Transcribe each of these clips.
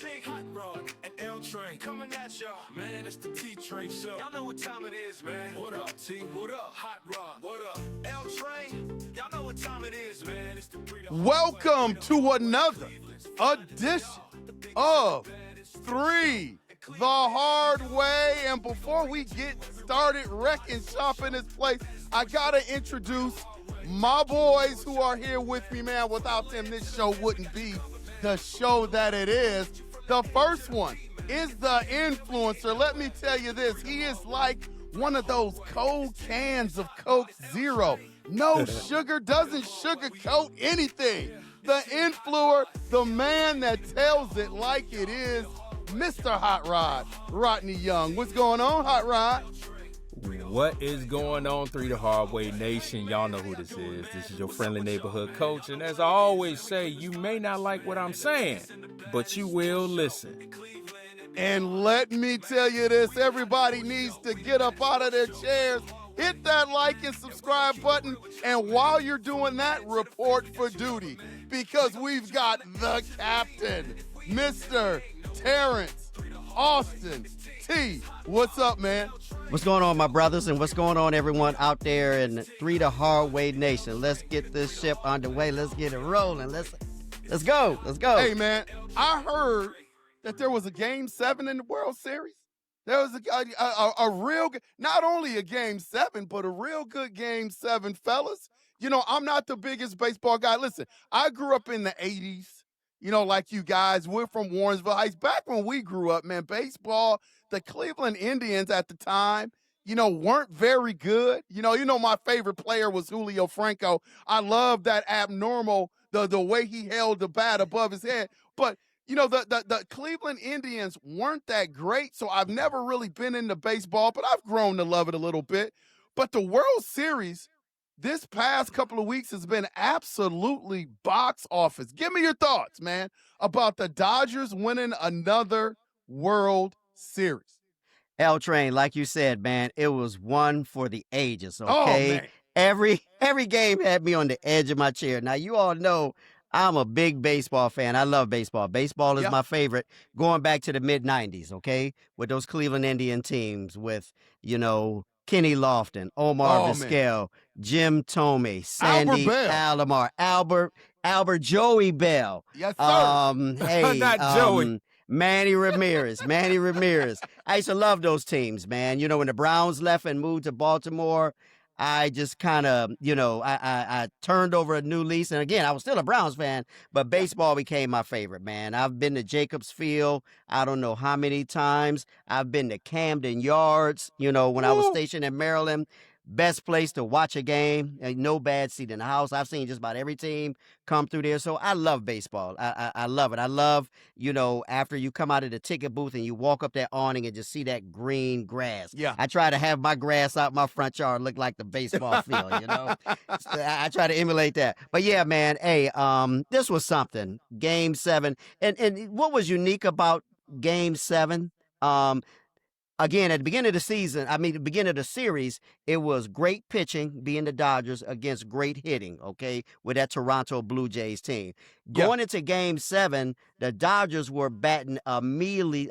King Hot Rod and L Train coming at y'all. Man, it's the T Train show. Y'all know what time it is, man. What up, T? What up, Hot Rod? What up, L Train? Y'all know what time it is, man. It's the Welcome to another edition of Three the Hard Way. And before we get started wrecking shop in this place, I gotta introduce my boys who are here with me, man. Without them, this show wouldn't be the show that it is. The first one is the influencer. Let me tell you this, he is like one of those cold cans of Coke Zero. No sugar, doesn't sugarcoat anything. The influencer, the man that tells it like it is, Mr. Hot Rod, Rodney Young. What's going on, Hot Rod? What is going on, Three the Hard Way Nation? Y'all know who this is. This is your friendly neighborhood coach. And as I always say, you may not like what I'm saying, but you will listen. And let me tell you this, everybody needs to get up out of their chairs, hit that like and subscribe button, and while you're doing that, report for duty, because we've got the captain, Mr. Terrence Austin T. What's up, man? What's going on, my brothers, and what's going on, everyone out there in Three the Hard Way Nation? Let's get this ship underway. Let's get it rolling. Let's go. Let's go. Hey, man, I heard that there was a Game 7 in the World Series. There was a real, not only a Game 7, but a real good Game 7, fellas. You know, I'm not the biggest baseball guy. Listen, I grew up in the 80s, you know, like you guys. We're from Warrensville Heights. Back when we grew up, man, baseball, the Cleveland Indians at the time, you know, weren't very good. You know, my favorite player was Julio Franco. I love that abnormal, the way he held the bat above his head. But you know, the Cleveland Indians weren't that great, so I've never really been into baseball, but I've grown to love it a little bit. But the World Series this past couple of weeks has been absolutely box office. Give me your thoughts, man, about the Dodgers winning another World Series. L Train, like you said, man, it was one for the ages, okay? Oh, man. Every game had me on the edge of my chair. Now, you all know I'm a big baseball fan. I love baseball. Baseball is my favorite, going back to the mid-'90s, okay, with those Cleveland Indian teams with, you know, Kenny Lofton, Omar Vizquel, Jim Thome, Sandy Alomar, Albert Joey Bell. Yes, sir. Not Joey. Manny Ramirez. I used to love those teams, man. You know, when the Browns left and moved to Baltimore, I just kind of, you know, I turned over a new lease. And again, I was still a Browns fan, but baseball became my favorite, man. I've been to Jacobs Field, I don't know how many times. I've been to Camden Yards, you know, when I was stationed in Maryland. Best place to watch a game. No bad seat in the house. I've seen just about every team come through there. So I love baseball. I love it. I love, you know, after you come out of the ticket booth and you walk up that awning and just see that green grass. Yeah. I try to have my grass out my front yard look like the baseball field, you know. I try to emulate that. But yeah, man, hey, this was something. Game 7. And what was unique about Game 7? Again, at the beginning of the beginning of the series, it was great pitching, being the Dodgers, against great hitting, okay, with that Toronto Blue Jays team. Going into Game 7, the Dodgers were batting a measly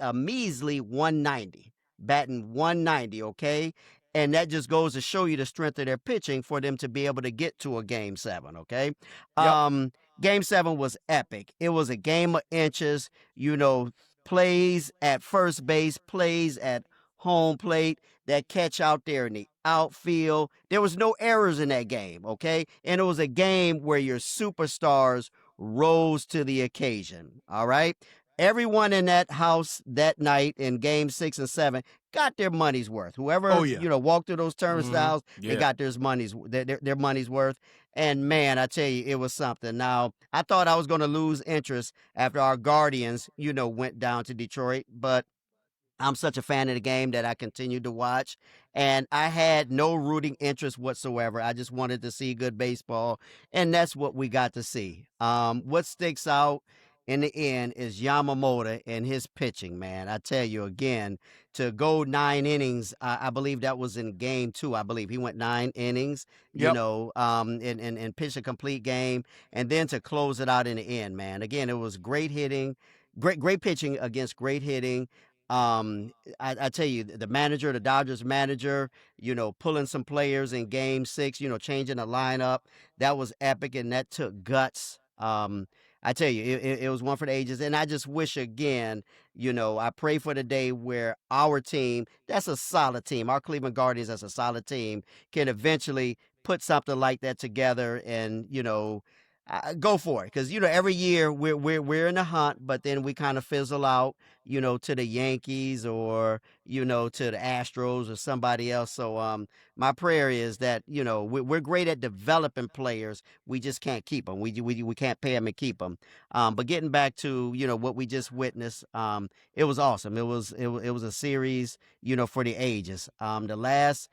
190, batting 190, okay? And that just goes to show you the strength of their pitching for them to be able to get to a Game 7, okay? Game 7 was epic. It was a game of inches, you know, plays at first base, plays at home plate, that catch out there in the outfield. There was no errors in that game, okay? And it was a game where your superstars rose to the occasion, all right? Everyone in that house that night in Game 6 and 7 got their money's worth. Whoever, you know, walked through those turnstiles, they got their money's worth. And, man, I tell you, it was something. Now, I thought I was going to lose interest after our Guardians, you know, went down to Detroit, but I'm such a fan of the game that I continued to watch, and I had no rooting interest whatsoever. I just wanted to see good baseball, and that's what we got to see. What sticks out in the end is Yamamoto and his pitching, man. I tell you again, to go 9 innings, I believe that was in Game 2. I believe he went 9 innings, you know, and pitched a complete game, and then to close it out in the end, man. Again, it was great hitting. great pitching against great hitting. I tell you, the manager, the Dodgers manager, pulling some players in Game 6, changing the lineup, that was epic, and that took guts. I tell you, it was one for the ages, and I just wish again, I pray for the day where our team, that's a solid team, our Cleveland Guardians, that's a solid team, can eventually put something like that together and go for it, because every year we're in the hunt, but then we kind of fizzle out, to the Yankees or to the Astros or somebody else. So my prayer is that we're great at developing players, we just can't keep them. We can't pay them and keep them. But getting back to what we just witnessed, it was awesome. It was a series for the ages. The last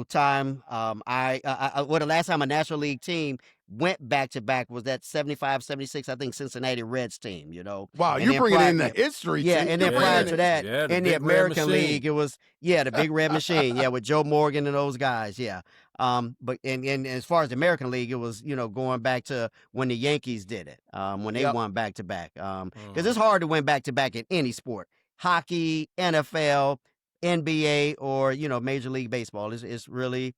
time the last time a National League team went back to back was that 75-76, I think, Cincinnati Reds team, Wow, And you're then bringing prior, in the history. yeah, T. and You're then bringing prior in to it. that, Yeah, the in the big red American machine. League, it was the Big Red Machine, with Joe Morgan and those guys, yeah. But and as far as the American League, it was going back to when the Yankees did it, when they Yep. won back to back, because it's hard to win back to back in any sport, hockey, NFL, NBA, or Major League Baseball. It's really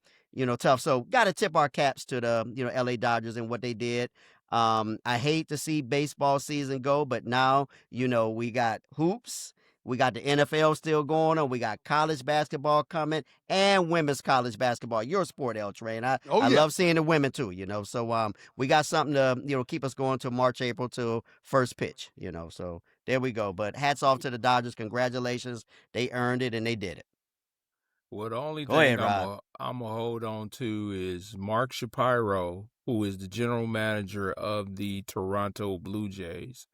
tough. So got to tip our caps to the LA Dodgers and what they did. I hate to see baseball season go, but now we got hoops. We got the NFL still going on. We got college basketball coming and women's college basketball. Your sport, L Train. I Oh, yeah. love seeing the women too. So we got something to keep us going till March, April, till first pitch. So there we go. But hats off to the Dodgers. Congratulations. They earned it and they did it. Well, the only Go thing ahead, Rod. I'm gonna hold on to is Mark Shapiro, who is the general manager of the Toronto Blue Jays,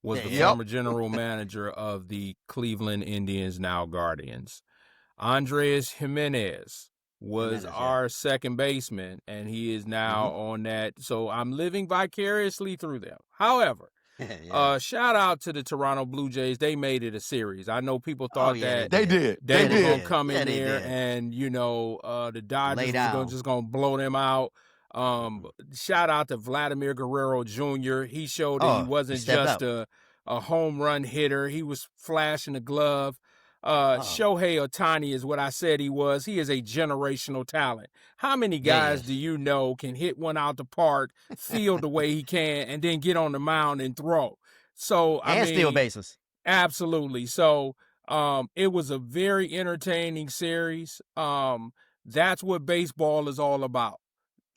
was the Yep. former general manager of the Cleveland Indians, now Guardians. Andres Jimenez was Jimenez, yeah. our second baseman, and he is now on that. So I'm living vicariously through them. However, Yeah. shout out to the Toronto Blue Jays. They made it a series. I know people thought yeah, that They did. they They were gonna did. come Yeah, in they there did. and the Dodgers Lay was down. just gonna blow them out. Shout out to Vladimir Guerrero Jr. He showed that he Oh, he wasn't stepped just up. a home run hitter. He was flashing the glove. Oh, Shohei Ohtani is what I said he was. He is a generational talent. How many guys is. do you know can hit one out the park, field the way he can, and then get on the mound and throw? So I And steal mean, bases. absolutely. So it was a very entertaining series. That's what baseball is all about.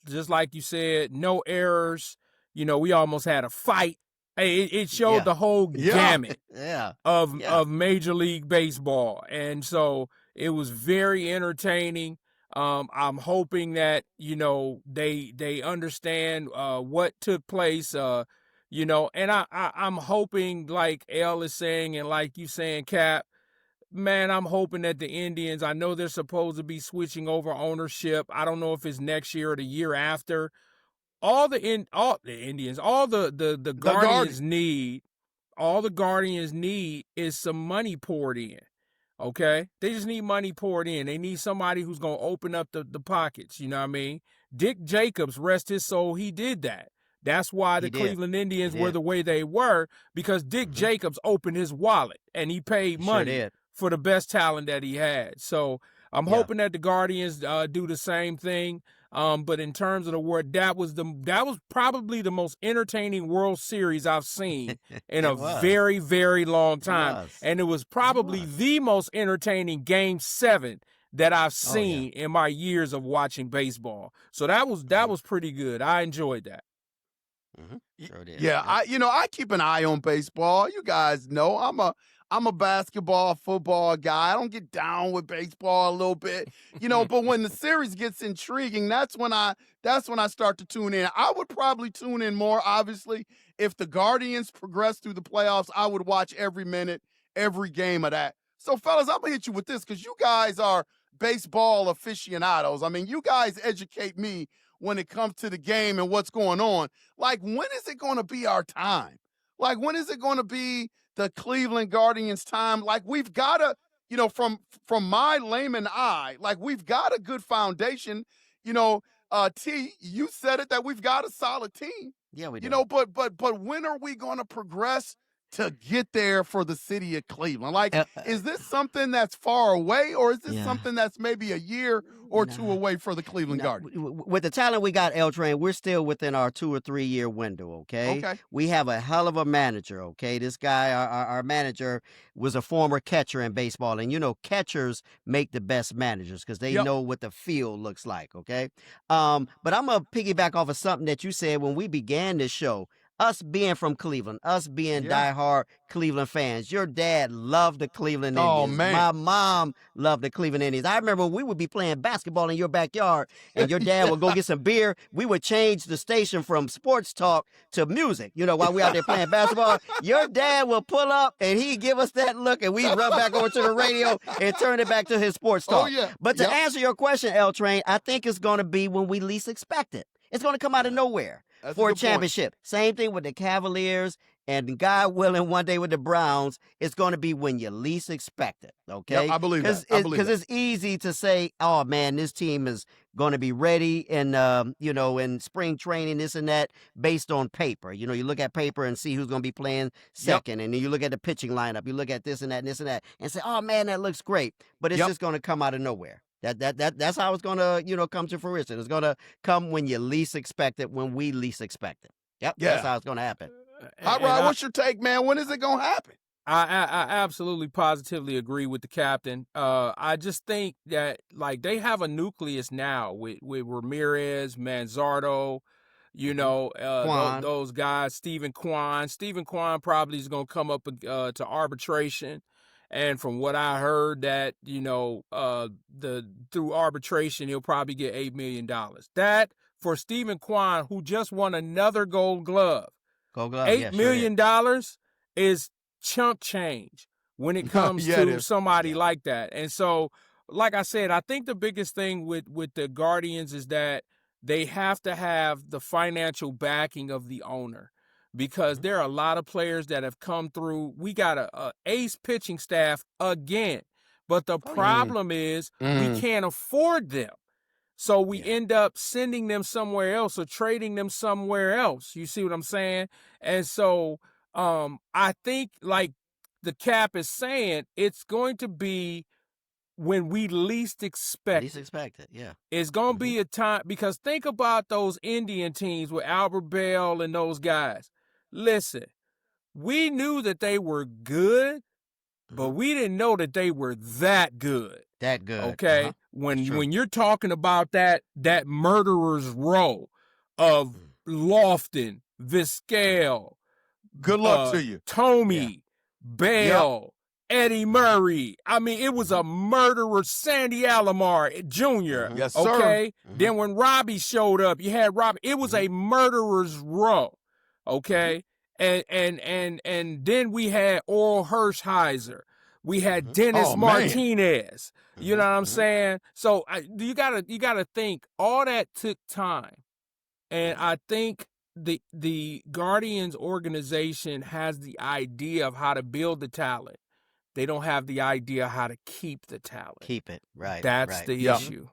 Just like you said, no errors. We almost had a fight. Hey, it showed Yeah. the whole Yeah. gamut Yeah. of Yeah. Major League Baseball, and so it was very entertaining. I'm hoping that they understand what took place. And I'm hoping, like L is saying, and like you saying, Cap. Man, I'm hoping that the Indians, I know they're supposed to be switching over ownership. I don't know if it's next year or the year after. All the Indians, all the Guardians need, all the Guardians need is some money poured in. Okay? They just need money poured in. They need somebody who's going to open up the pockets. You know what I mean? Dick Jacobs, rest his soul, he did that. That's why the He did. Cleveland Indians He were did. the way they were, because Dick Jacobs opened his wallet and he paid He sure money did. for the best talent that he had. So I'm Yeah. hoping that the Guardians do the same thing. But in terms of the word, that was probably the most entertaining World Series I've seen in a It was. very, very long time. was. And it was probably was. the most entertaining Game 7 that I've Oh, yeah. seen in my years of watching baseball. So that was pretty good. I enjoyed that. Sure did. Yeah, Yep. I keep an eye on baseball. You guys know I'm a basketball, football guy. I don't get down with baseball a little bit, but when the series gets intriguing, that's when I start to tune in. I would probably tune in more, obviously, if the Guardians progress through the playoffs. I would watch every minute, every game of that. So, fellas, I'm gonna hit you with this because you guys are baseball aficionados. I mean, you guys educate me when it comes to the game and what's going on. Like, when is it going to be our time? Like, when is it going to be the Cleveland Guardians' time? Like, we've got to, from my layman eye, like, we've got a good foundation. T, you said it, that we've got a solid team. Yeah, we do. But when are we going to progress to get there for the city of Cleveland? Like, Uh, is this something that's far away, or is this yeah. something that's maybe a year or two Nah. away for the Cleveland No, Guardians? with the talent we got, L Train, we're still within our 2 or 3 year window. Okay, Okay. we have a hell of a manager. Okay, this guy, our manager, was a former catcher in baseball, and catchers make the best managers because they Yep. know what the field looks like. Okay, but I'm gonna piggyback off of something that you said when we began this show. Us being from Cleveland, us being Yeah. diehard Cleveland fans, your dad loved the Cleveland Oh, Indians. man. My mom loved the Cleveland Indians. I remember we would be playing basketball in your backyard, and your dad would go get some beer. We would change the station from sports talk to music, while we out there playing basketball. Your dad will pull up, and he'd give us that look, and we'd run back over to the radio and turn it back to his sports talk. Oh, yeah. But to Yep. answer your question, L Train, I think it's going to be when we least expect it. It's going to come out of nowhere. That's For a good point. championship. Same thing with the Cavaliers, and God willing, one day with the Browns, it's going to be when you least expect it. Okay, Yep, I believe that. I believe because that. it's easy to say, "Oh man, this team is going to be ready," in in spring training, this and that, based on paper. You look at paper and see who's going to be playing second, and then you look at the pitching lineup, you look at this and that and this and that, and say, "Oh man, that looks great," but it's Yep. just going to come out of nowhere. That's how it's gonna come to fruition. It's gonna come when you least expect it, when we least expect it. Yep, that's Yeah. how it's gonna happen. Hot Rod, what's your take, man? When is it gonna happen? I absolutely positively agree with the captain. I just think that they have a nucleus now with Ramirez, Manzardo, Kwan. those guys, Stephen Kwan. Stephen Kwan probably is gonna come up to arbitration. And from what I heard, that through arbitration he'll probably get $8 million. That for Stephen Kwan, who just won another Gold Glove, Gold Glove, $8 yeah, sure million did. dollars is chunk change when it comes Yeah, it to is. somebody Yeah. like that. And so, like I said, I think the biggest thing with the Guardians is that they have to have the financial backing of the owner, because there are a lot of players that have come through. We got a ace pitching staff again, but the Oh, yeah. problem is we Mm. can't afford them. So we Yeah. end up sending them somewhere else or trading them somewhere else. You see what I'm saying? And so I think, like the cap is saying, it's going to be when we least expect Least it. expected, yeah. It's going to be a time, because think about those Indian teams with Albert Bell and those guys. Listen, we knew that they were good, but we didn't know that they were that good. That good. Okay, Uh-huh. when True. you're talking about that murderer's row of Lofton, Vizquel, Good luck to you. Tommy, Bell, Eddie Murray. I mean, it was a murderer, Sandy Alomar Jr. Yes, sir. Okay, then when Robbie showed up, you had Robbie. It was a murderer's row. Okay, and then we had Oral Hershiser. We had Dennis Oh, man. Martinez. You know what I'm saying? So you gotta think all that took time, and I think the Guardians organization has the idea of how to build the talent. They don't have the idea how to keep the talent. Keep it, right. That's right. the Yep. issue.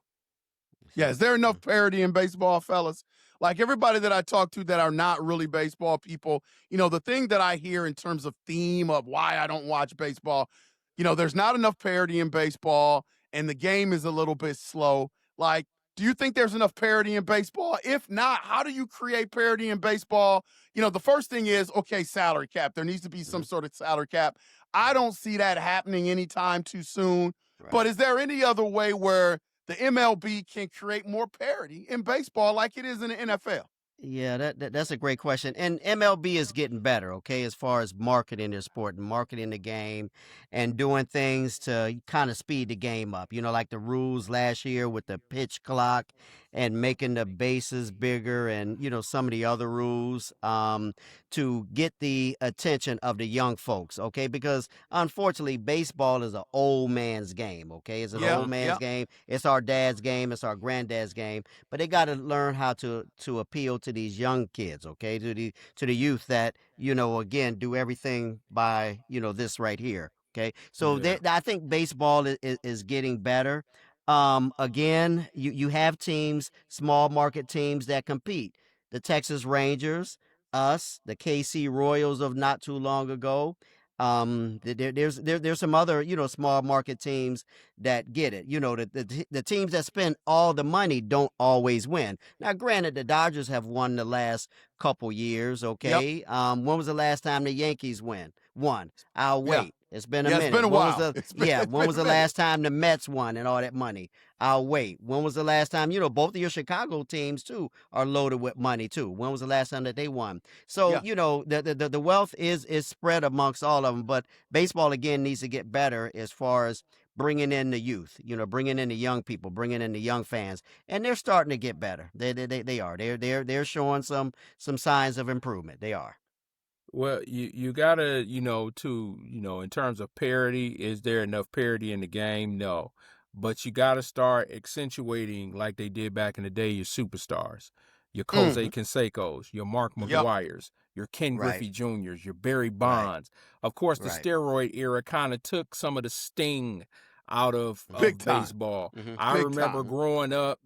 Yeah, is there enough parity in baseball, fellas? Like everybody that I talk to that are not really baseball people, the thing that I hear in terms of theme of why I don't watch baseball, there's not enough parity in baseball and the game is a little bit slow. Like, do you think there's enough parity in baseball? If not, how do you create parity in baseball? The first thing is, okay, salary cap. There needs to be some sort of salary cap. I don't see that happening anytime too soon. Right. But is there any other way where the MLB can create more parity in baseball like it is in the NFL? Yeah, that's a great question. And MLB is getting better, okay, as far as marketing their sport and marketing the game and doing things to kind of speed the game up. Like the rules last year with the pitch clock and making the bases bigger and, some of the other rules to get the attention of the young folks, okay? Because unfortunately, baseball is an old man's game, okay? It's an Yeah, old man's yeah. game. It's our dad's game. It's our granddad's game. But they got to learn how to appeal to these young kids, okay, to the youth that again do everything by this right here, okay. So Yeah. I think baseball is getting better. Again, you have teams, small market teams that compete. The Texas Rangers, us, the KC Royals of not too long ago. There's some other, small market teams that get it. The teams that spend all the money don't always win. Now, granted, the Dodgers have won the last couple years. Yep. Okay. When was the last time the Yankees won? I'll Yeah. wait. It's been a Yeah, minute. it's been a When was while. the It's been- yeah? it's When been was a the minute. last time the Mets won and all that money? I'll wait. When was the last time? Both of your Chicago teams too are loaded with money too. When was the last time that they won? So Yeah. the wealth is spread amongst all of them. But baseball again needs to get better as far as bringing in the youth. Bringing in the young people, bringing in the young fans, and they're starting to get better. They are. They're showing some signs of improvement. They are. Well, you gotta, in terms of parity, is there enough parity in the game? No. But you gotta start accentuating, like they did back in the day, your superstars, your Jose Canseco's, your Mark Yep. McGuire's, your Ken Right. Griffey Jr.'s, your Barry Right. Bonds. Of course, the Right. steroid era kind of took some of the sting out of Big time. baseball. Mhm. I Big remember time. growing up,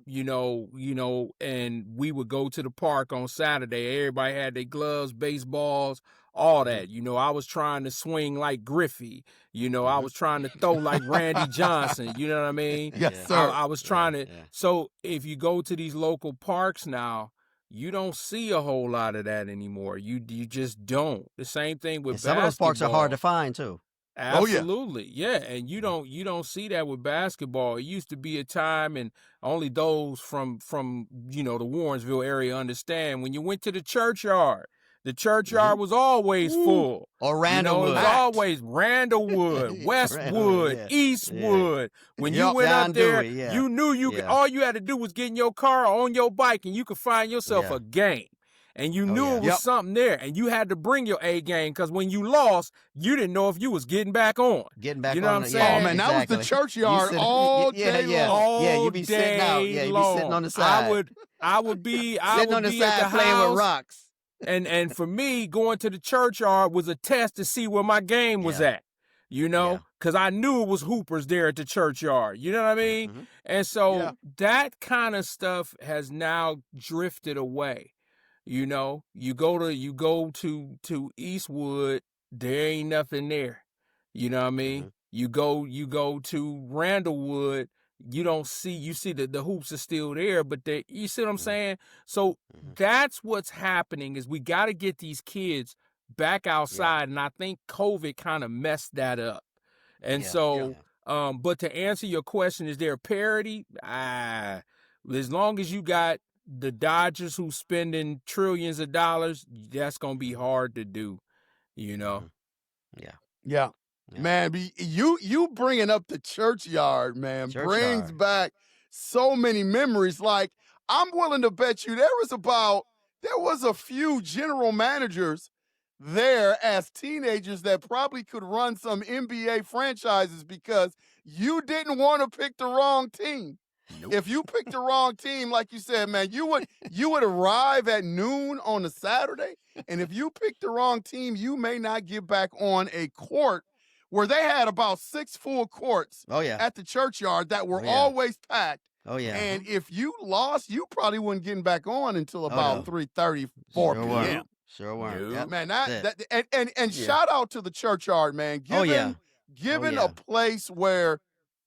and we would go to the park on Saturday. Everybody had their gloves, baseballs, all that. I was trying to swing like Griffey. I was trying to throw like Randy Johnson. You know what I mean? Yes, Yeah. sir. I was trying to. Yeah. So if you go to these local parks now, you don't see a whole lot of that anymore. You just don't. The same thing with And some of those parks are hard to basketball. find too. Oh, yeah. Absolutely. Yeah. And you don't see that with basketball. It used to be a time, and only those from the Warrensville area understand, when you went to the churchyard. The churchyard was always full. Or It was Randallwood. always Randallwood, Westwood, yeah. Eastwood. When you Yep. went John up there, Dewey, yeah. you knew you could. Yeah. All you had to do was get in your car or on your bike, and you could find yourself Yeah. a game. And you knew yeah. it was Yep. something there, and you had to bring your A game, because when you lost, you didn't know if you was getting back on. Getting back You know on what I'm the- saying? Oh, man, that was the exactly. churchyard You sit- all yeah, day yeah. long. Yeah, you All be sitting out. day Yeah, you be long. sitting on the side. I would be Sitting on the at side the playing house, with rocks. and for me, going to the churchyard was a test to see where my game was Yeah. at. Yeah. Because I knew it was hoopers there at the churchyard. You know what I mean? Mhm. And so Yeah. that kind of stuff has now drifted away. You go to Eastwood, there ain't nothing there. You know what I mean? You go to Randallwood, you see that the hoops are still there, but you see what I'm saying? So that's what's happening, is we got to get these kids back outside, and I think COVID kind of messed that up. And Yeah. so, Yeah. but to answer your question, is there parity? As long as you got the Dodgers who's spending trillions of dollars, that's gonna be hard to do. Yeah. Yeah. Yeah. Man, you bringing up the churchyard, man, brings Churchyard. back so many memories. Like, I'm willing to bet you there was a few general managers there as teenagers that probably could run some NBA franchises because you didn't want to pick the wrong team. Nope. If you picked the wrong team, like you said, man, you would arrive at noon on a Saturday, and if you picked the wrong team, you may not get back on a court where they had about 6 full courts Oh yeah. at the churchyard that were Oh, yeah. always packed. Oh yeah. And if you lost, you probably wasn't getting back on until about no. 3:30, 4 Sure p.m. weren't. Sure weren't. Nope. Yep. Man, That's and Yeah. shout out to the churchyard, man. Oh, yeah. Given yeah. a place where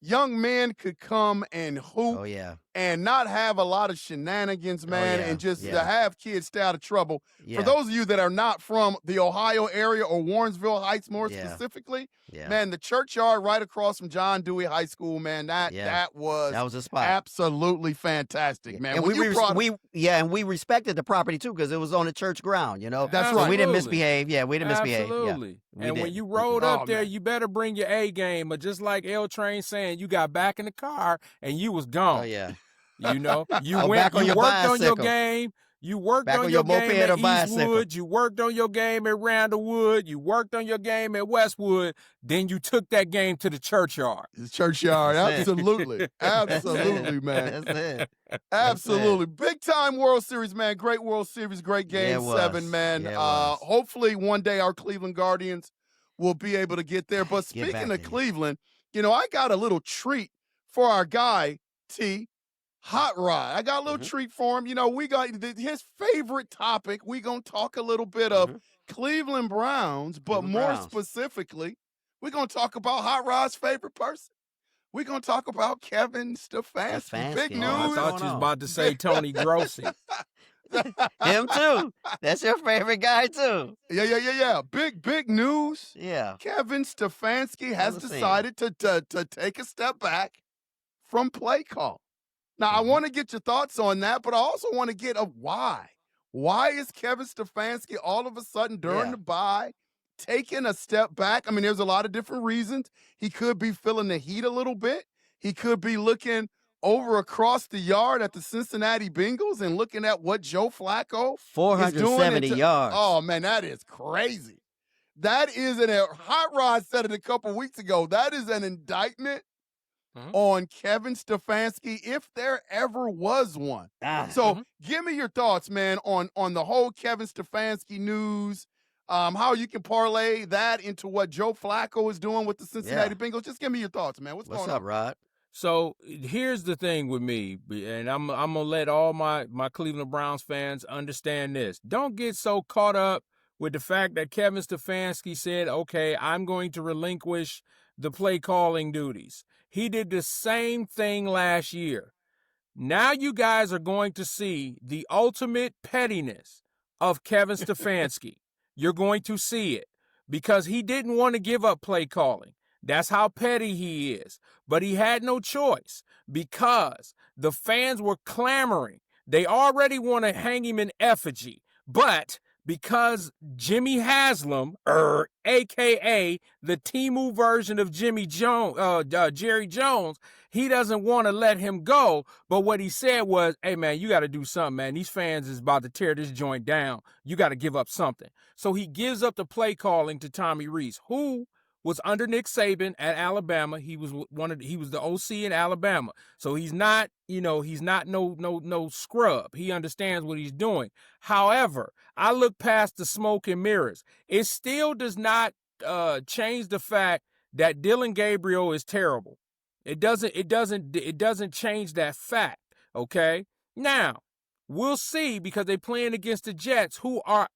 young men could come and hoop Oh yeah. and not have a lot of shenanigans, man, yeah, and just to yeah. have kids stay out of trouble. Yeah. For those of you that are not from the Ohio area or Warrensville Heights more Yeah. specifically, Yeah. man, the churchyard right across from John Dewey High School, man, that was That was a spot. absolutely fantastic, man. And When you brought- we respected the property too because it was on the church ground, That's So right. we didn't Absolutely. misbehave. Yeah, we didn't misbehave. Yeah. Absolutely. We And when did. you rode Oh, up there, man. you better bring your A game. But just like L Train saying, you got back in the car and you was gone. Oh yeah. You Oh, went, back on you your worked on your bicycle. game. You worked Back on on your your game moped at or bicycle. Eastwood. You worked on your game at Randallwood. You worked on your game at Westwood. Then you took that game to the churchyard. The churchyard, That's it. absolutely. Absolutely, man. That's it. Absolutely. Big time World Series, man. Great World Series, great Yeah, game it was. 7, man. Yeah, it was. Hopefully one day our Cleveland Guardians will be able to get there. But Get speaking back of there. Cleveland, I got a little treat for our guy, T. Hot Rod. I got a little Mhm. treat for him. You know, we got his favorite topic. We gonna talk a little bit of Cleveland Browns, but Cleveland more Browns. specifically, we're gonna talk about Hot Rod's favorite person. We're gonna talk about Kevin Stefanski. Big Stefanski. Oh, I news. thought you was about to say Tony Grossi. Him too. That's your favorite guy too. Yeah. Big news. Yeah. Kevin Stefanski has On the scene. decided to take a step back from play call. Now, I want to get your thoughts on that, but I also want to get a why. Why is Kevin Stefanski all of a sudden during Yeah. the bye taking a step back? I mean, there's a lot of different reasons. He could be feeling the heat a little bit. He could be looking over across the yard at the Cincinnati Bengals and looking at what Joe Flacco is doing. 470 yards. Oh, man, that is crazy. That is Hot Rod said it a couple weeks ago. That is an indictment on Kevin Stefanski, if there ever was one. So give me your thoughts, man, on the whole Kevin Stefanski news, how you can parlay that into what Joe Flacco is doing with the Cincinnati Bengals. Just give me your thoughts, man. What's going up, on? Rod? So here's the thing with me, and I'm gonna let all my Cleveland Browns fans understand this. Don't get so caught up with the fact that Kevin Stefanski said, okay, I'm going to relinquish the play calling duties. He did the same thing last year. Now you guys are going to see the ultimate pettiness of Kevin Stefanski. You're going to see it because he didn't want to give up play calling. That's how petty he is. But he had no choice because the fans were clamoring. They already want to hang him in effigy. But because Jimmy Haslam, a.k.a. the Temu version of Jerry Jones, he doesn't want to let him go. But what he said was, hey, man, you got to do something, man. These fans is about to tear this joint down. You got to give up something. So he gives up the play calling to Tommy Rees, who was under Nick Saban at Alabama. He was the OC in Alabama. So he's not, no scrub. He understands what he's doing. However, I look past the smoke and mirrors. It still does not change the fact that Dylan Gabriel is terrible. It doesn't change that fact. Okay. Now, we'll see because they're playing against the Jets, who are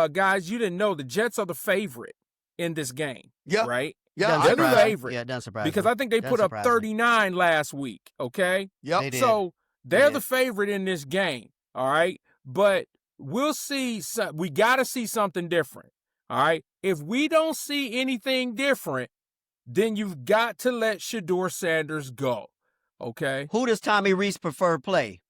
guys, you didn't know the Jets are the favorite in this game. Yeah. Right? Yeah, They're the that. favorite. Yeah, it doesn't surprise Because me. I think they put up 39 last week. Okay. Yep. They did. So they're the favorite in this game. All right. But we'll see. We got to see something different. All right. If we don't see anything different, then you've got to let Shedeur Sanders go. Okay. Who does Tommy Rees prefer play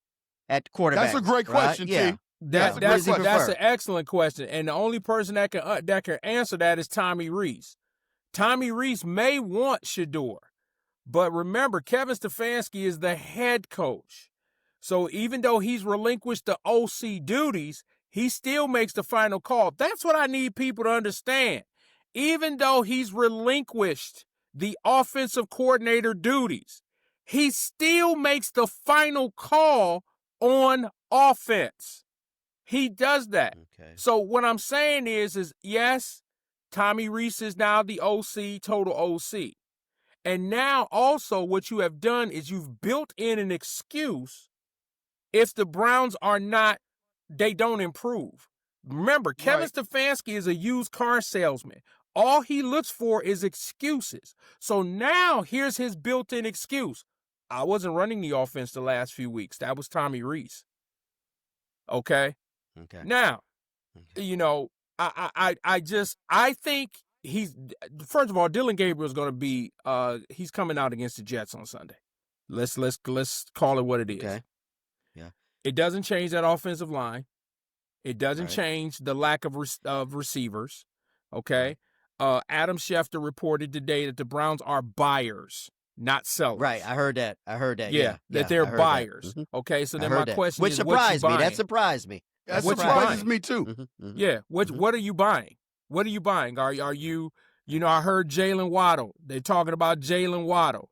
at quarterback? That's a great question, Yeah. T. That's a an excellent question. And the only person that can answer that is Tommy Rees. Tommy Rees may want Shedeur. But remember, Kevin Stefanski is the head coach. So even though he's relinquished the OC duties, he still makes the final call. That's what I need people to understand. Even though he's relinquished the offensive coordinator duties, he still makes the final call on offense. He does that. Okay. So what I'm saying is yes, Tommy Rees is now the OC, total OC. And now also what you have done is you've built in an excuse if the Browns they don't improve. Remember, Kevin Stefanski is a used car salesman. All he looks for is excuses. So now here's his built-in excuse. I wasn't running the offense the last few weeks. That was Tommy Rees. Okay? Now, I think first of all, Dylan Gabriel is going to be, he's coming out against the Jets on Sunday. Let's call it what it is. Okay. Yeah. It doesn't change that offensive line. It doesn't change the lack of receivers. Okay. Adam Schefter reported today that the Browns are buyers, not sellers. Right. I heard that. Yeah, that they're buyers. That. Okay. So I then heard my that. question Which is, what you surprised me. buying? That surprised me. That What you surprises buying? me too. Yeah. What are you buying? What are you buying? Are you, I heard Jalen Waddle. They're talking about Jalen Waddle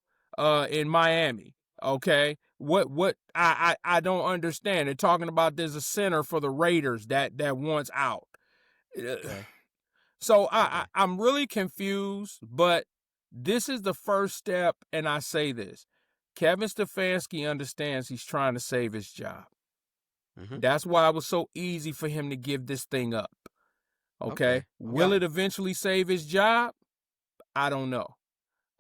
in Miami. Okay. What I don't understand. They're talking about there's a center for the Raiders that wants out. Okay. So I'm really confused, but this is the first step, and I say this. Kevin Stefanski understands he's trying to save his job. Mhm. That's why it was so easy for him to give this thing up. Okay. Will it eventually save his job? I don't know.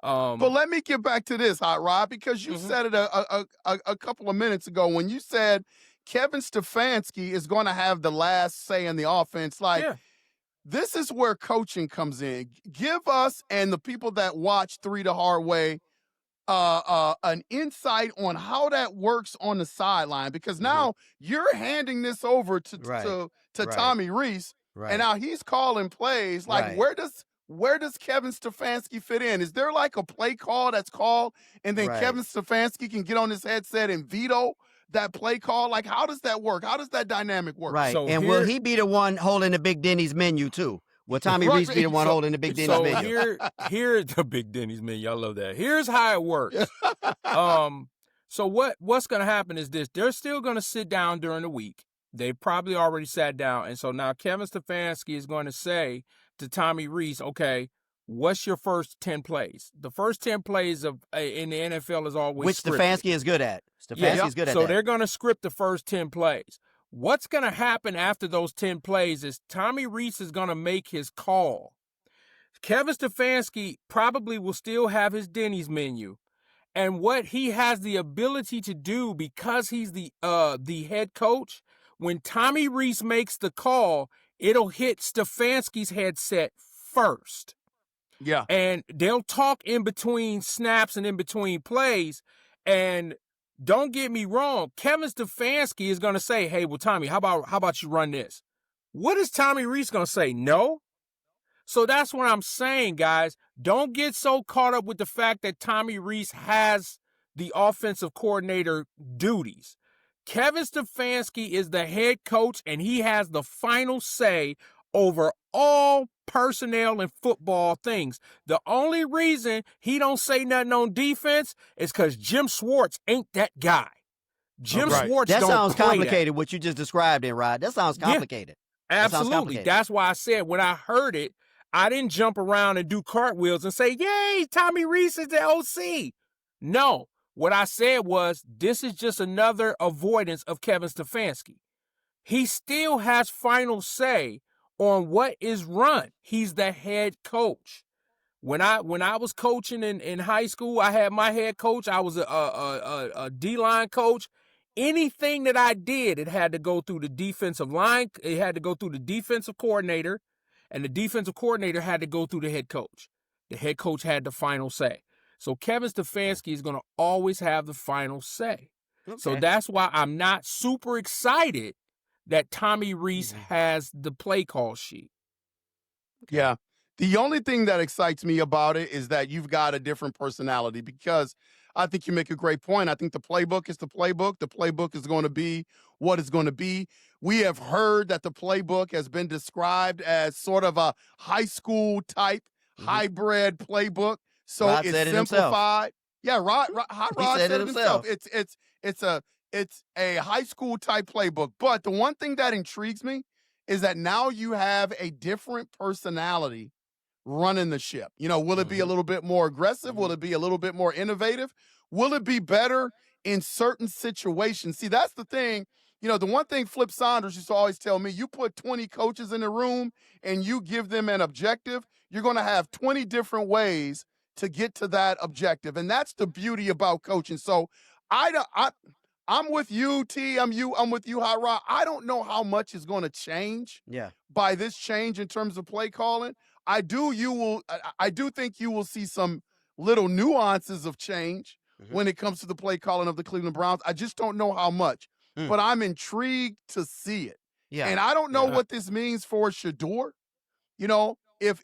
But let me get back to this, Hot Rod, because you said it a couple of minutes ago when you said Kevin Stefanski is going to have the last say in the offense. Like, this is where coaching comes in. Give us and the people that watch Three the Hard Way an insight on how that works on the sideline, because now you're handing this over to Tommy Rees, and now he's calling plays. Like, where does Kevin Stefanski fit in? Is there like a play call that's called, and then Kevin Stefanski can get on his headset and veto that play call? Like, how does that work? How does that dynamic work? Right. So and will he be the one holding the Big Denny's menu too? Will Tommy Rees be the one holding the Big Denny's menu? Here's the Big Denny's menu. I love that. Here's how it works. So what's going to happen is this. They're still going to sit down during the week. They probably already sat down. And so now Kevin Stefanski is going to say to Tommy Rees, okay, what's your first 10 plays? The first 10 plays in the NFL is always Which scripted. Stefanski is good at. Stefanski is good at so that. they're going to script the first 10 plays. What's going to happen after those 10 plays is Tommy Rees is going to make his call. Kevin Stefanski probably will still have his Denny's menu. And what he has the ability to do, because he's the head coach, when Tommy Rees makes the call, it'll hit Stefanski's headset first. Yeah. And they'll talk in between snaps and in between plays. And don't get me wrong, Kevin Stefanski is going to say, hey, well, Tommy, how about you run this? What is Tommy Rees going to say? No? So that's what I'm saying, guys. Don't get so caught up with the fact that Tommy Rees has the offensive coordinator duties. Kevin Stefanski is the head coach, and he has the final say over all personnel and football things. The only reason he don't say nothing on defense is because Jim Schwartz ain't that guy. Jim Schwartz that don't sounds play complicated, that. what you just described in, Rod. That sounds complicated. Absolutely. That's why I said when I heard it, I didn't jump around and do cartwheels and say, yay, Tommy Rees is the OC. No. What I said was, this is just another avoidance of Kevin Stefanski. He still has final say on what is run. He's the head coach. When I was coaching in high school, I had my head coach. I was a D-line coach. Anything that I did, it had to go through the defensive line. It had to go through the defensive coordinator, and the defensive coordinator had to go through the head coach. The head coach had the final say. So Kevin Stefanski is going to always have the final say. Okay. So that's why I'm not super excited that Tommy Rees has the play call sheet. Okay. Yeah. The only thing that excites me about it is that you've got a different personality, because I think you make a great point. I think the playbook is the playbook. The playbook is going to be what it's going to be. We have heard that the playbook has been described as sort of a high school type hybrid playbook. So Rod it's said it simplified. Himself. Yeah, Rod said said it it himself. It's a high school type playbook. But the one thing that intrigues me is that now you have a different personality running the ship. You know, will it be a little bit more aggressive? Will it be a little bit more innovative? Will it be better in certain situations? See, that's the thing. You know, the one thing Flip Saunders used to always tell me, you put 20 coaches in the room and you give them an objective, you're going to have 20 different ways to get to that objective. And that's the beauty about coaching. So I'm with you, T. I'm with you, Hot Rod. I don't know how much is going to change by this change in terms of play calling. I do think you will see some little nuances of change when it comes to the play calling of the Cleveland Browns. I just don't know how much, but I'm intrigued to see it. Yeah. And I don't know what this means for Shador. You know, if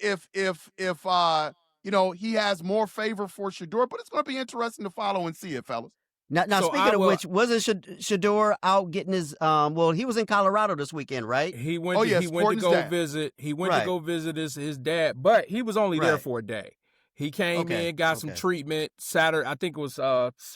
you know, he has more favor for Shador, but it's going to be interesting to follow and see it, fellas. Now so speaking of which, wasn't Shador out getting his? Well, he was in Colorado this weekend, right? He went. He went to go visit. He went to go visit his dad, but he was only there for a day. He came in, got some treatment Saturday. I think it was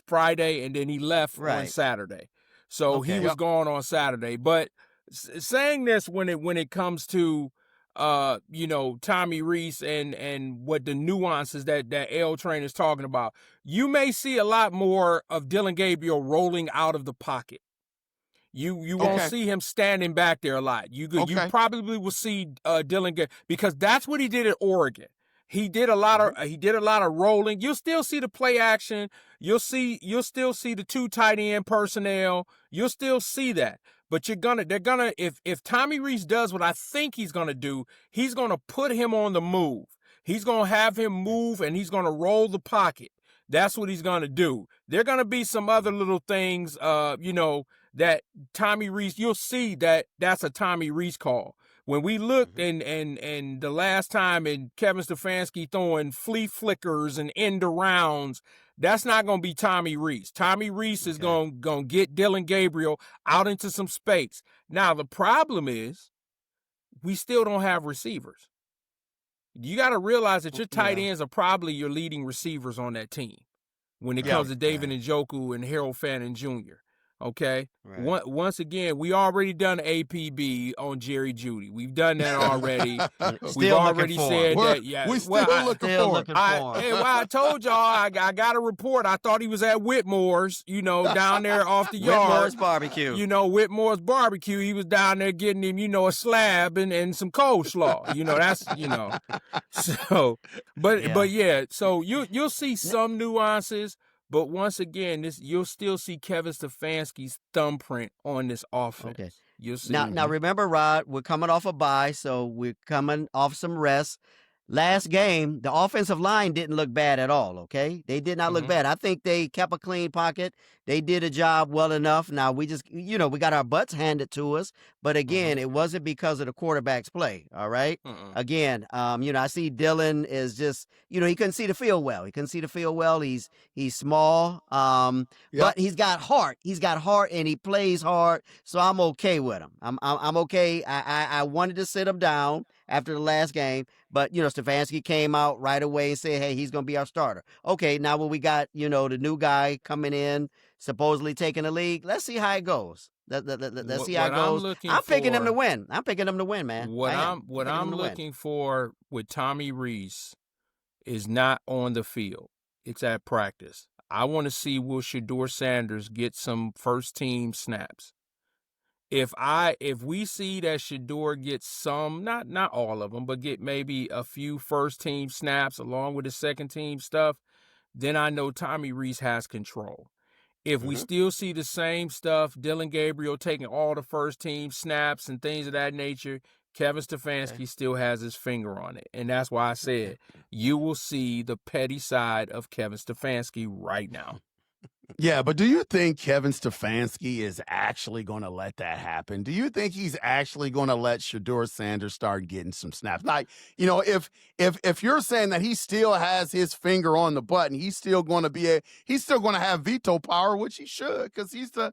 Friday, and then he left on Saturday. So he was gone on Saturday. But saying this when it comes to Tommy Reese and what the nuances that L Train is talking about. You may see a lot more of Dylan Gabriel rolling out of the pocket. You won't see him standing back there a lot. You probably will see Dylan Gabriel, because that's what he did at Oregon. He did a lot of rolling. You'll still see the play action. You'll still see the 2 tight end personnel. You'll still see that. But if Tommy Reese does what I think he's gonna do, he's gonna put him on the move. He's gonna have him move, and he's gonna roll the pocket. That's what he's gonna do. There are gonna be some other little things, that Tommy Reese. You'll see that that's a Tommy Reese call. When we looked and the last time, and Kevin Stefanski throwing flea flickers and end arounds, that's not going to be Tommy Reese. Tommy Reese is going to get Dylan Gabriel out into some space. Now, the problem is we still don't have receivers. You got to realize that your tight ends are probably your leading receivers on that team when it comes to David Njoku and Harold Fannin Jr., okay? Right. Once again, we already done APB on Jerry Jeudy. We've done that already. We've already said that. Yeah, we still looking for him. I told y'all I got a report. I thought he was at Whitmore's, down there off the yard. Whitmore's barbecue. Whitmore's barbecue. He was down there getting him, a slab and some coleslaw. So, but yeah. So you'll see some nuances. But once again, you'll still see Kevin Stefanski's thumbprint on this offense. Okay. You'll see. Now remember, Rod, we're coming off a bye, so we're coming off some rest. Last game, the offensive line didn't look bad at all, okay? They did not look bad. I think they kept a clean pocket. They did a job well enough. Now, we just, we got our butts handed to us. But, again, it wasn't because of the quarterback's play, all right? Again, I see Dylan is just, he couldn't see the field well. He's small, but he's got heart. He's got heart, and he plays hard, so I'm okay with him. I'm okay. I wanted to sit him down after the last game, but, Stefanski came out right away and said, hey, he's going to be our starter. Okay, now when we got, the new guy coming in, supposedly taking the league, let's see how it goes. Let's see how it goes. I'm picking him to win. I'm picking him to win, man. What I'm looking for with Tommy Reese is not on the field. It's at practice. I want to see will Shedeur Sanders get some first-team snaps. If we see that Shedeur gets some, not all of them, but get maybe a few first-team snaps along with the second-team stuff, then I know Tommy Reese has control. If we still see the same stuff, Dylan Gabriel taking all the first-team snaps and things of that nature, Kevin Stefanski still has his finger on it. And that's why I said you will see the petty side of Kevin Stefanski right now. Yeah, but do you think Kevin Stefanski is actually going to let that happen? Do you think he's actually going to let Shedeur Sanders start getting some snaps? Like, if you're saying that he still has his finger on the button, he's still going to have veto power, which he should, because he's the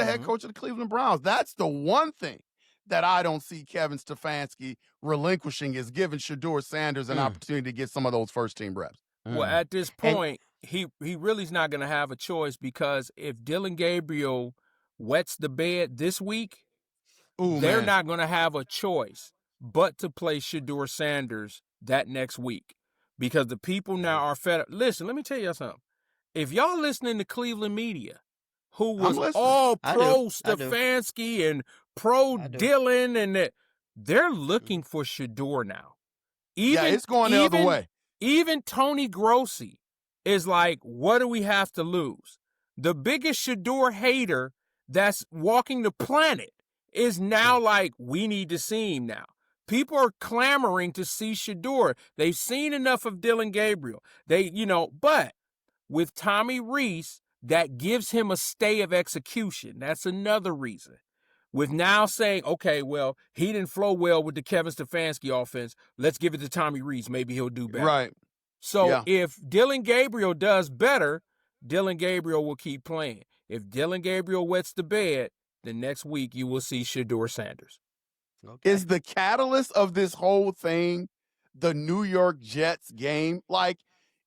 head coach of the Cleveland Browns. That's the one thing that I don't see Kevin Stefanski relinquishing, is giving Shedeur Sanders an opportunity to get some of those first team reps. Well, at this point, he really's not going to have a choice, because if Dylan Gabriel wets the bed this week, they're not going to have a choice but to play Shedeur Sanders that next week, because the people now are fed up. Listen, let me tell you something. If y'all listening to Cleveland media, who was all pro Stefanski and pro Dylan, and they're looking for Shedeur now. It's going the other way. Even Tony Grossi is like, what do we have to lose? The biggest Shedeur hater that's walking the planet is now like, we need to see him now. People are clamoring to see Shedeur. They've seen enough of Dylan Gabriel. But with Tommy Reese, that gives him a stay of execution. That's another reason. With now saying, okay, well, he didn't flow well with the Kevin Stefanski offense. Let's give it to Tommy Reese. Maybe he'll do better. Right. So if Dylan Gabriel does better, Dylan Gabriel will keep playing. If Dylan Gabriel wets the bed, then next week you will see Shedeur Sanders. Okay. Is the catalyst of this whole thing the New York Jets game? Like,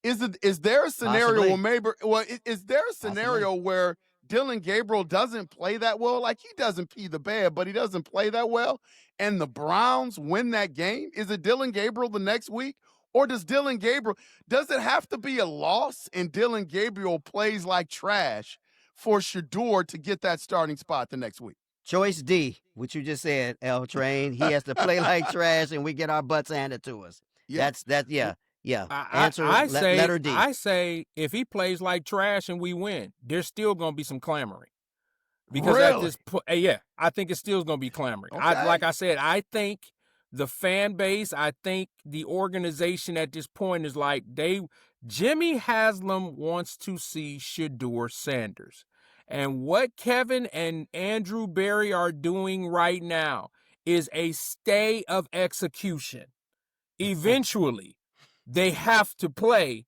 is there a scenario where is there a scenario where Dylan Gabriel doesn't play that well, like he doesn't pee the bed, but he doesn't play that well, and the Browns win that game, is it Dylan Gabriel the next week? Or does it have to be a loss and Dylan Gabriel plays like trash for Shador to get that starting spot the next week? Choice D, what you just said, L Train. He has to play like trash and we get our butts handed to us. Yeah. Yeah. I Answer say, letter D. I say if he plays like trash and we win, there's still going to be some clamoring. Because at this point, yeah, I think it still is going to be clamoring. Okay. Like I said, I think the fan base, I think the organization at this point is like Jimmy Haslam wants to see Shador Sanders. And what Kevin and Andrew Berry are doing right now is a stay of execution. Eventually, they have to play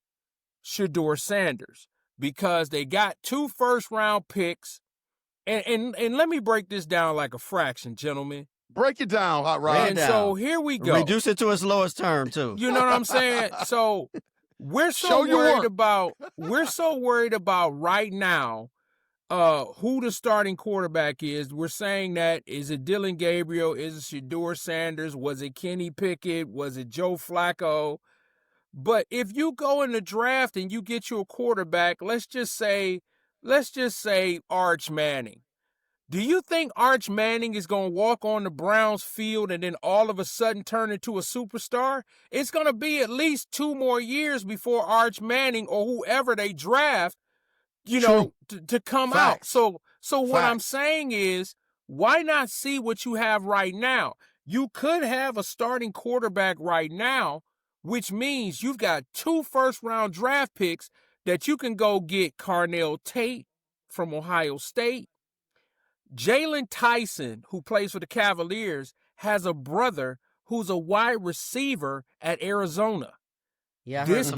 Shador Sanders because they got 2 first-round picks. And let me break this down like a fraction, gentlemen. Break it down, Hot Rod. And so here we go. Reduce it to its lowest term, too. You know what I'm saying? So we're so worried about right now who the starting quarterback is. We're saying that is it Dylan Gabriel? Is it Shador Sanders? Was it Kenny Pickett? Was it Joe Flacco? But if you go in the draft and you get you a quarterback, let's just say Arch Manning. Do you think Arch Manning is going to walk on the Browns field and then all of a sudden turn into a superstar? It's going to be at least 2 more years before Arch Manning or whoever they draft, to come out. So what I'm saying is, why not see what you have right now? You could have a starting quarterback right now, which means you've got 2 first-round draft picks that you can go get Carnell Tate from Ohio State. Jalen Tyson, who plays for the Cavaliers, has a brother who's a wide receiver at Arizona. Yeah, this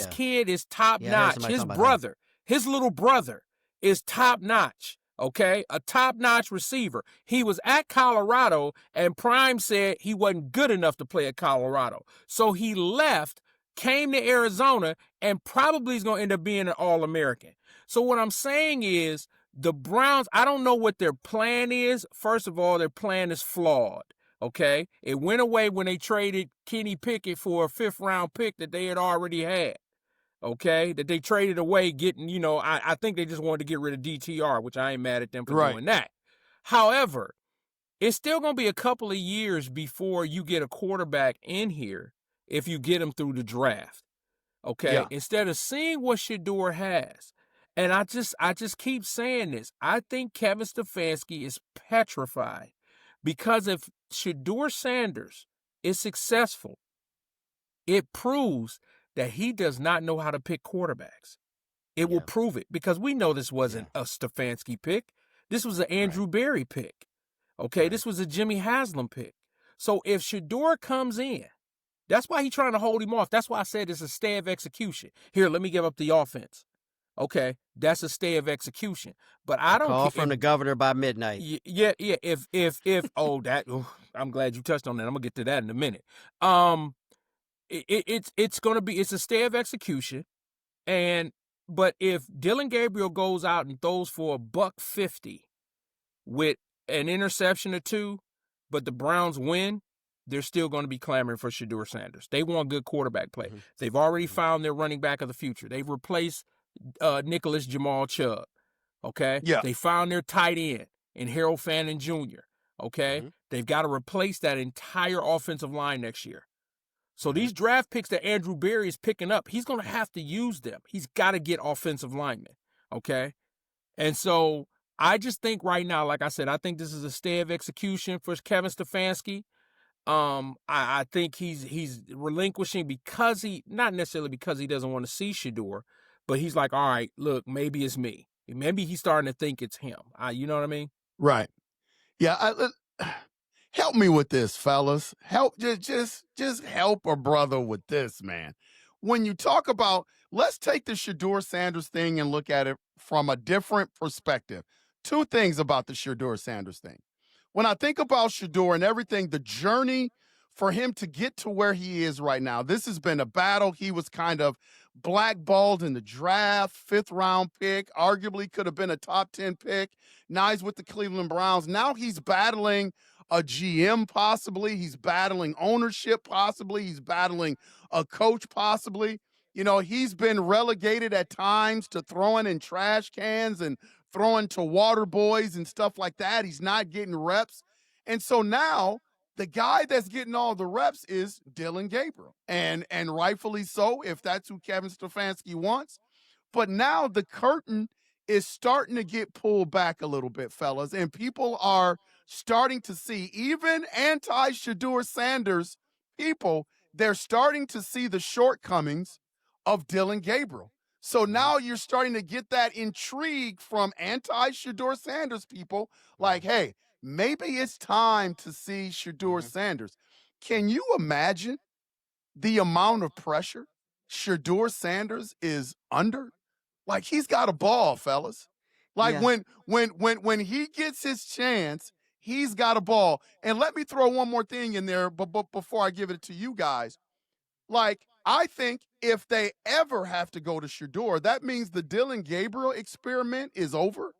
kid is top notch. His little brother is top notch. Okay, a top notch receiver. He was at Colorado, and Prime said he wasn't good enough to play at Colorado, so he left, came to Arizona, and probably is going to end up being an All-American. So what I'm saying is, the Browns, I don't know what their plan is. First of all, their plan is flawed, okay? It went away when they traded Kenny Pickett for a 5th-round pick that they had already had, okay? That they traded away getting, I think they just wanted to get rid of DTR, which I ain't mad at them for doing that. However, it's still going to be a couple of years before you get a quarterback in here if you get him through the draft, okay? Yeah. Instead of seeing what Shador has. And I just keep saying this. I think Kevin Stefanski is petrified because if Shador Sanders is successful, it proves that he does not know how to pick quarterbacks. It will prove it because we know this wasn't a Stefanski pick. This was an Andrew Berry pick. Okay, this was a Jimmy Haslam pick. So if Shador comes in, that's why he's trying to hold him off. That's why I said it's a stay of execution. Here, let me give up the offense. Okay, that's a stay of execution. But I don't call from the governor by midnight. Yeah. If I'm glad you touched on that. I'm gonna get to that in a minute. It's a stay of execution, but if Dylan Gabriel goes out and throws for $150 with an interception or 2, but the Browns win, they're still going to be clamoring for Shador Sanders. They want good quarterback play. Mm-hmm. They've already found their running back of the future. They've replaced Nicholas Jamal Chubb, okay? Yeah. They found their tight end in Harold Fannin Jr., okay? Mm-hmm. They've got to replace that entire offensive line next year. So these draft picks that Andrew Berry is picking up, he's going to have to use them. He's got to get offensive linemen, okay? And so I just think right now, like I said, I think this is a stay of execution for Kevin Stefanski. I think he's relinquishing because not necessarily because he doesn't want to see Shador, but he's like, all right, look, maybe it's me. Maybe he's starting to think it's him. You know what I mean? Right. Yeah. Help me with this, fellas. Just help a brother with this, man. When you talk about, let's take the Shador Sanders thing and look at it from a different perspective. 2 things about the Shador Sanders thing. When I think about Shador and everything, the journey for him to get to where he is right now, this has been a battle. He was kind of blackballed in the draft, 5th-round pick, arguably could have been a top 10 pick. Now he's with the Cleveland Browns. Now he's battling a GM possibly. He's battling ownership possibly. He's battling a coach possibly. You know, he's been relegated at times to throwing in trash cans and throwing to water boys and stuff like that. He's not getting reps. And so now the guy that's getting all the reps is Dylan Gabriel. And rightfully so, if that's who Kevin Stefanski wants. But now the curtain is starting to get pulled back a little bit, fellas, and people are starting to see, even anti-Shedeur Sanders people, they're starting to see the shortcomings of Dylan Gabriel. So now you're starting to get that intrigue from anti-Shedeur Sanders people, like, hey, maybe it's time to see Shedeur Sanders. Can you imagine the amount of pressure Shedeur Sanders is under? Like, he's got a ball, fellas. Like, Yeah. when he gets his chance, he's got a ball. And let me throw one more thing in there, but before I give it to you guys. Like, I think if they ever have to go to Shedeur, that means the Dylan Gabriel experiment is over.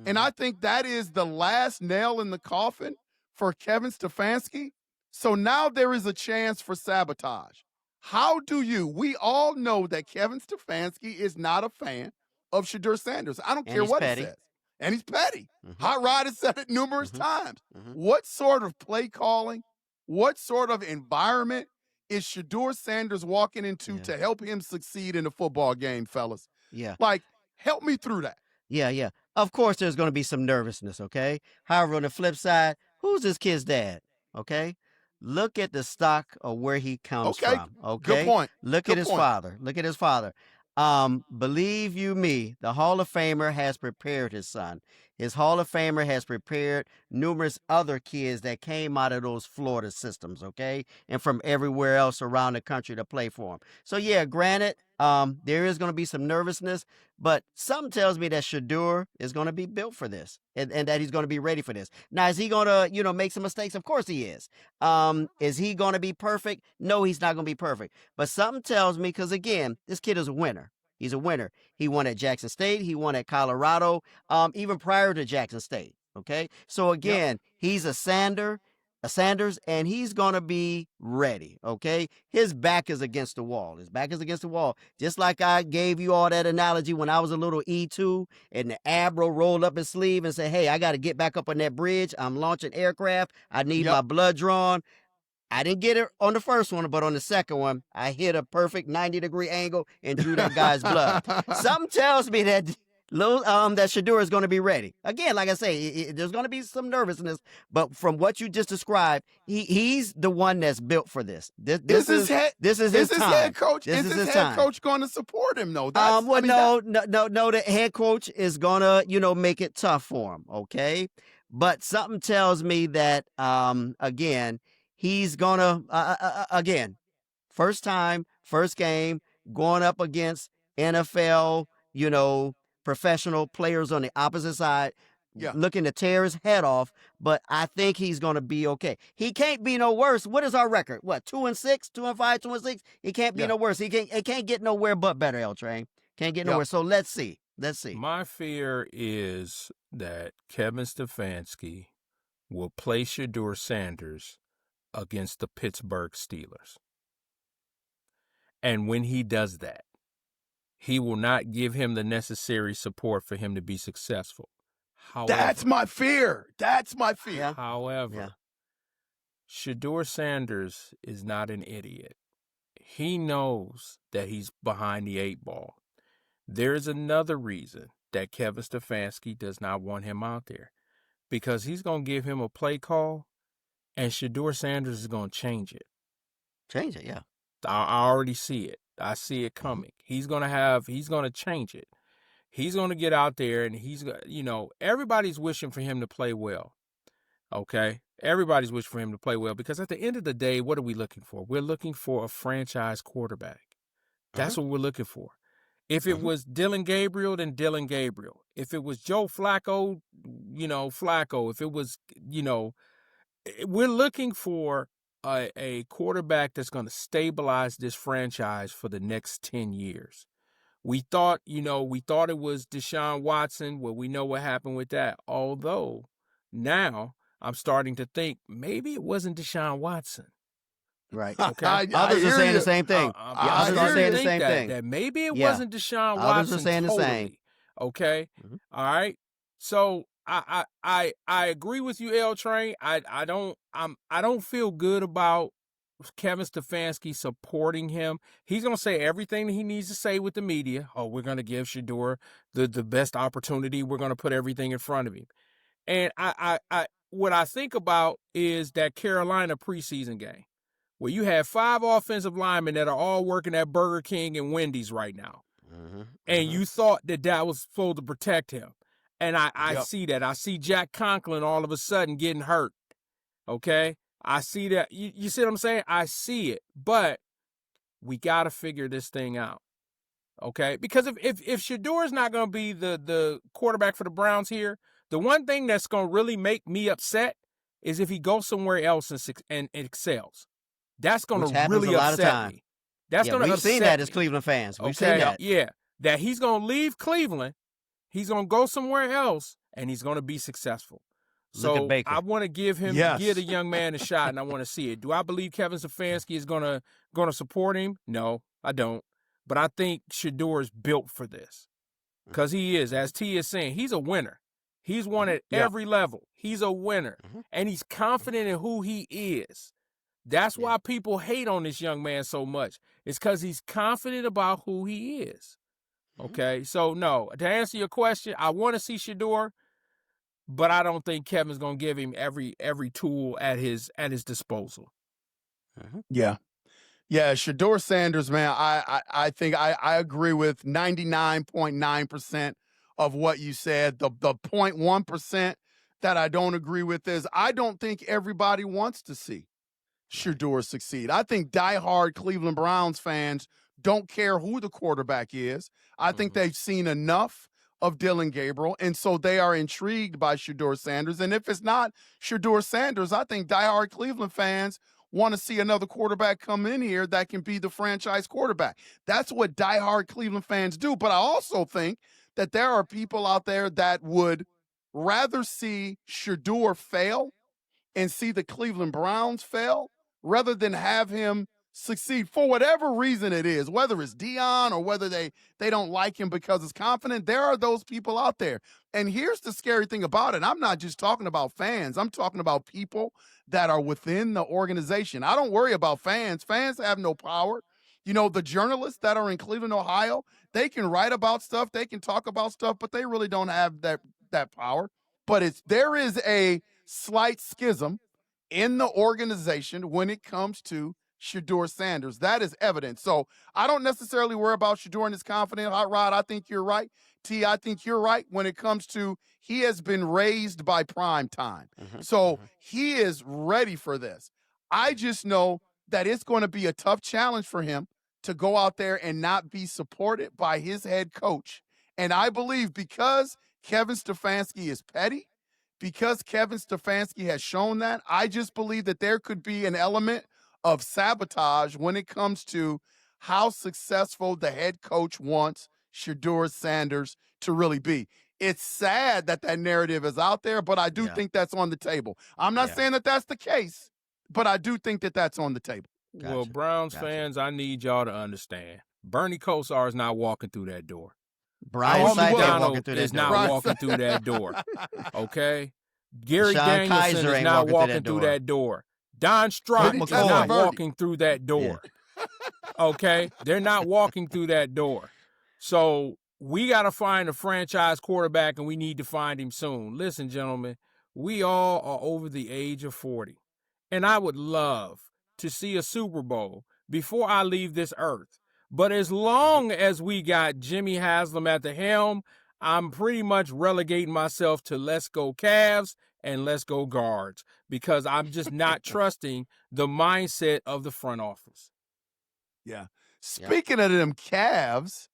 And I think that is the last nail in the coffin for Kevin Stefanski. So now there is a chance for sabotage. How do you? We all know that Kevin Stefanski is not a fan of Shedeur Sanders. I don't And care he's what petty. it says. And he's petty. Mhm. Hot Rod has said it numerous times. What sort of play calling, what sort of environment is Shedeur Sanders walking into to help him succeed in a football game, fellas? Yeah. Like, help me through that. Yeah. Of course, there's going to be some nervousness, okay? However, on the flip side, who's this kid's dad, okay? Look at the stock of where he comes Okay, from, okay? good point. Look Good at his point. father. Look at his father. Believe you me, the Hall of Famer has prepared his son. His Hall of Famer has prepared numerous other kids that came out of those Florida systems, okay? And from everywhere else around the country to play for him. So, yeah, granted, there is going to be some nervousness, but something tells me that Shedeur is going to be built for this and that he's going to be ready for this. Now, is he going to, make some mistakes? Of course he is. Is he going to be perfect? No, he's not going to be perfect. But something tells me, because, again, this kid is a winner. He's a winner. He won at Jackson State. He won at Colorado, even prior to Jackson State. Okay. So again, he's a Sanders, and he's going to be ready. Okay. His back is against the wall. His back is against the wall. Just like I gave you all that analogy when I was a little E2 and the Admiral rolled up his sleeve and said, hey, I got to get back up on that bridge. I'm launching aircraft. I need my blood drawn. I didn't get it on the first one, but on the second one, I hit a perfect 90-degree angle and drew that guy's blood. Something tells me that that Shedeur is going to be ready. Again, like I say, there's going to be some nervousness, but from what you just described, he's the one that's built for this. This is his time. Head coach. This is is his his head time. coach going to support him? No. No. The head coach is gonna, make it tough for him. Okay, but something tells me that, again, he's gonna, again, first time, first game, going up against NFL, professional players on the opposite side, looking to tear his head off, but I think he's going to be okay. He can't be no worse. What is our record? What, 2-6, 2-5, 2-6? He can't be no worse. It can't get nowhere but better, L Train. Can't get nowhere. So let's see. My fear is that Kevin Stefanski will play Shedeur Sanders against the Pittsburgh Steelers. And when he does that, he will not give him the necessary support for him to be successful. However, That's my fear. Yeah. However, Shedeur Sanders is not an idiot. He knows that he's behind the 8 ball. There's another reason that Kevin Stefanski does not want him out there, because he's going to give him a play call, and Shedeur Sanders is going to change it. Change it, yeah. I already see it. I see it coming. He's going to change it. He's going to get out there, and everybody's wishing for him to play well. Okay? Everybody's wishing for him to play well, because at the end of the day, what are we looking for? We're looking for a franchise quarterback. That's what we're looking for. If it was Dylan Gabriel, then Dylan Gabriel. If it was Joe Flacco, Flacco. If it was, we're looking for a quarterback that's going to stabilize this franchise for the next 10 years. We thought it was Deshaun Watson. Well, we know what happened with that. Although now I'm starting to think maybe it wasn't Deshaun Watson. Right. Okay. Others are saying the same thing. I'm Others are saying the same thing. that maybe it wasn't Deshaun Watson. Others are saying the same. Okay. All right. So I agree with you, L Train. I don't feel good about Kevin Stefanski supporting him. He's gonna say everything that he needs to say with the media. Oh, we're gonna give Shedeur the best opportunity. We're gonna put everything in front of him. And I what I think about is that Carolina preseason game where you have 5 offensive linemen that are all working at Burger King and Wendy's right now. And you thought that was supposed to protect him. And I see that. I see Jack Conklin all of a sudden getting hurt. Okay? I see that. You see what I'm saying? I see it. But we got to figure this thing out. Okay? Because if Shedeur is not going to be the quarterback for the Browns here, the one thing that's going to really make me upset is if he goes somewhere else and excels. That's going to really upset me. That's going to upset me. We've seen that as Cleveland fans. We've seen that. Yeah. That he's going to leave Cleveland, he's going to go somewhere else, and he's going to be successful. So I want to give the young man a shot, and I want to see it. Do I believe Kevin Stefanski is going to support him? No, I don't. But I think Shedeur is built for this because he is, as T is saying, he's a winner. He's won at every level. He's a winner, and he's confident in who he is. That's why people hate on this young man so much. It's because he's confident about who he is. Okay, so no, to answer your question, I want to see Shedeur, but I don't think Kevin's going to give him every tool at his disposal. Yeah. Shedeur Sanders, man, I think I agree with 99.9% of what you said. The 0.1% that I don't agree with is I don't think everybody wants to see Shedeur succeed. I think diehard Cleveland Browns fans don't care who the quarterback is. I think they've seen enough of Dylan Gabriel, and so they are intrigued by Shedeur Sanders. And if it's not Shedeur Sanders, I think diehard Cleveland fans want to see another quarterback come in here that can be the franchise quarterback. That's what diehard Cleveland fans do. But I also think that there are people out there that would rather see Shedeur fail and see the Cleveland Browns fail rather than have him succeed for whatever reason it is, whether it's Dion or whether they don't like him because he's confident. There are those people out there. And here's the scary thing about it. I'm not just talking about fans. I'm talking about people that are within the organization. I don't worry about fans. Fans have no power. You know, the journalists that are in Cleveland, Ohio, they can write about stuff, they can talk about stuff, but they really don't have that power. But there is a slight schism in the organization when it comes to Shedeur Sanders. That is evident. So I don't necessarily worry about Shedeur and his confidence. Hot Rod, I think you're right. T, I think you're right when it comes to he has been raised by prime time. So he is ready for this. I just know that it's going to be a tough challenge for him to go out there and not be supported by his head coach. And I believe because Kevin Stefanski is petty, because Kevin Stefanski has shown that, I just believe that there could be an element of sabotage when it comes to how successful the head coach wants Shedeur Sanders to really be. It's sad that narrative is out there, but I do think that's on the table. I'm not saying that that's the case, but I do think that that's on the table. Gotcha. Well, Browns fans, I need y'all to understand. Bernie Kosar is not walking through that door. Brian McDonald is not walking through that door. Okay? Gary Danielson is not walking through that door. Don Strock is not walking through that door. Okay? They're not walking through that door. So we got to find a franchise quarterback, and we need to find him soon. Listen, gentlemen, we all are over the age of 40. And I would love to see a Super Bowl before I leave this earth. But as long as we got Jimmy Haslam at the helm, I'm pretty much relegating myself to let's go Cavs and let's go guards because I'm just not trusting the mindset of the front office. Yeah. Speaking of them Cavs,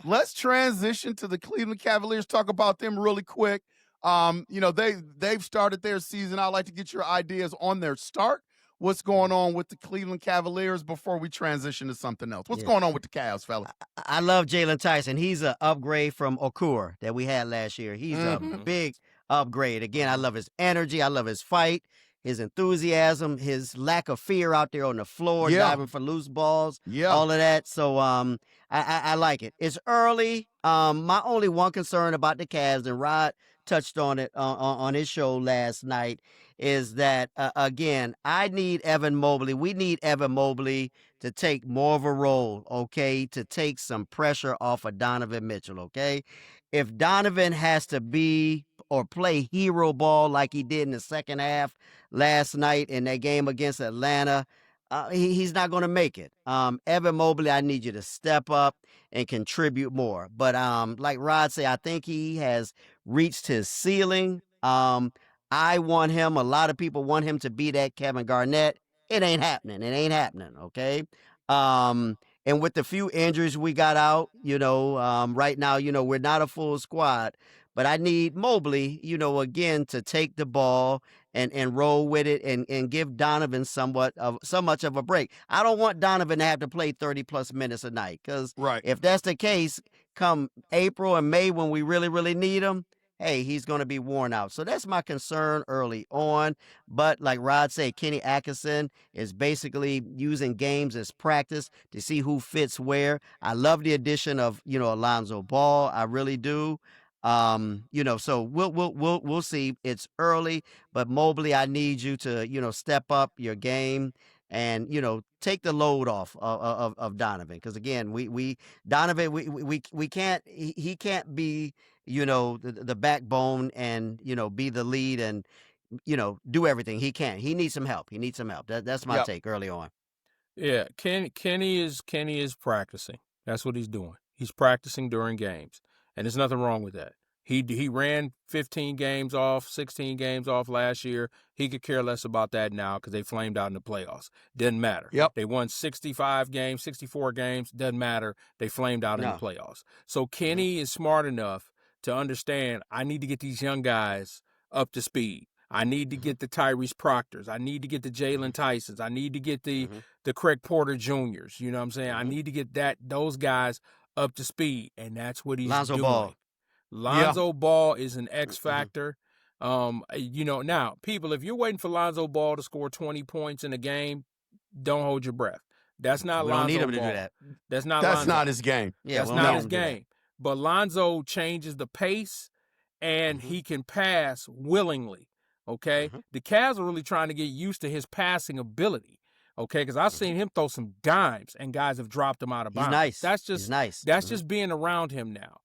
let's transition to the Cleveland Cavaliers. Talk about them really quick. You know, they've started their season. I'd like to get your ideas on their start, what's going on with the Cleveland Cavaliers before we transition to something else. What's going on with the Cavs, fella? I love Jalen Tyson. He's an upgrade from Okur that we had last year. He's a big upgrade. Again, I love his energy. I love his fight, his enthusiasm, his lack of fear out there on the floor, diving for loose balls, all of that. So I like it. It's early. My only one concern about the Cavs, and Rod touched on it on his show last night, is that, again, I need Evan Mobley. We need Evan Mobley to take more of a role, okay, to take some pressure off of Donovan Mitchell, okay? If Donovan has to be or play hero ball like he did in the second half last night in that game against Atlanta, he's not going to make it. Evan Mobley, I need you to step up and contribute more. But like Rod said, I think he has reached his ceiling. I want him. A lot of people want him to be that Kevin Garnett. It ain't happening. It ain't happening. Okay. And with the few injuries we got out, right now, we're not a full squad, but I need Mobley, again, to take the ball and roll with it and give Donovan so much of a break. I don't want Donovan to have to play 30+ minutes a night, because if that's the case, come April and May when we really, really need him, hey, he's going to be worn out. So that's my concern early on. But like Rod said, Kenny Atkinson is basically using games as practice to see who fits where. I love the addition of, Alonzo Ball. I really do. So we'll see. It's early, but Mobley, I need you to, step up your game and, take the load off of Donovan. Because again, Donovan, we can't, he can't be, the backbone and, be the lead and, do everything. He can't. He needs some help. That's my take early on. Yeah, Kenny is practicing. That's what he's doing. He's practicing during games, and there's nothing wrong with that. He ran 15 games off, 16 games off last year. He could care less about that now because they flamed out in the playoffs. Didn't matter. They won 65 games, 64 games. Doesn't matter. They flamed out in the playoffs. So Kenny is smart enough to understand, I need to get these young guys up to speed. I need to get the Tyrese Proctors. I need to get the Jalen Tysons. I need to get the Craig Porter Juniors. You know what I'm saying? I need to get those guys up to speed, and that's what he's doing. Lonzo Ball is an X factor. Now, people, if you're waiting for Lonzo Ball to score 20 points in a game, don't hold your breath. That's not Lonzo Ball. We don't need him to do that. That's not his game. That's not his game. But Lonzo changes the pace, and he can pass willingly. Okay? The Cavs are really trying to get used to his passing ability. Okay? Because I've seen him throw some dimes, and guys have dropped him out of bounds. He's nice. That's just being around him now.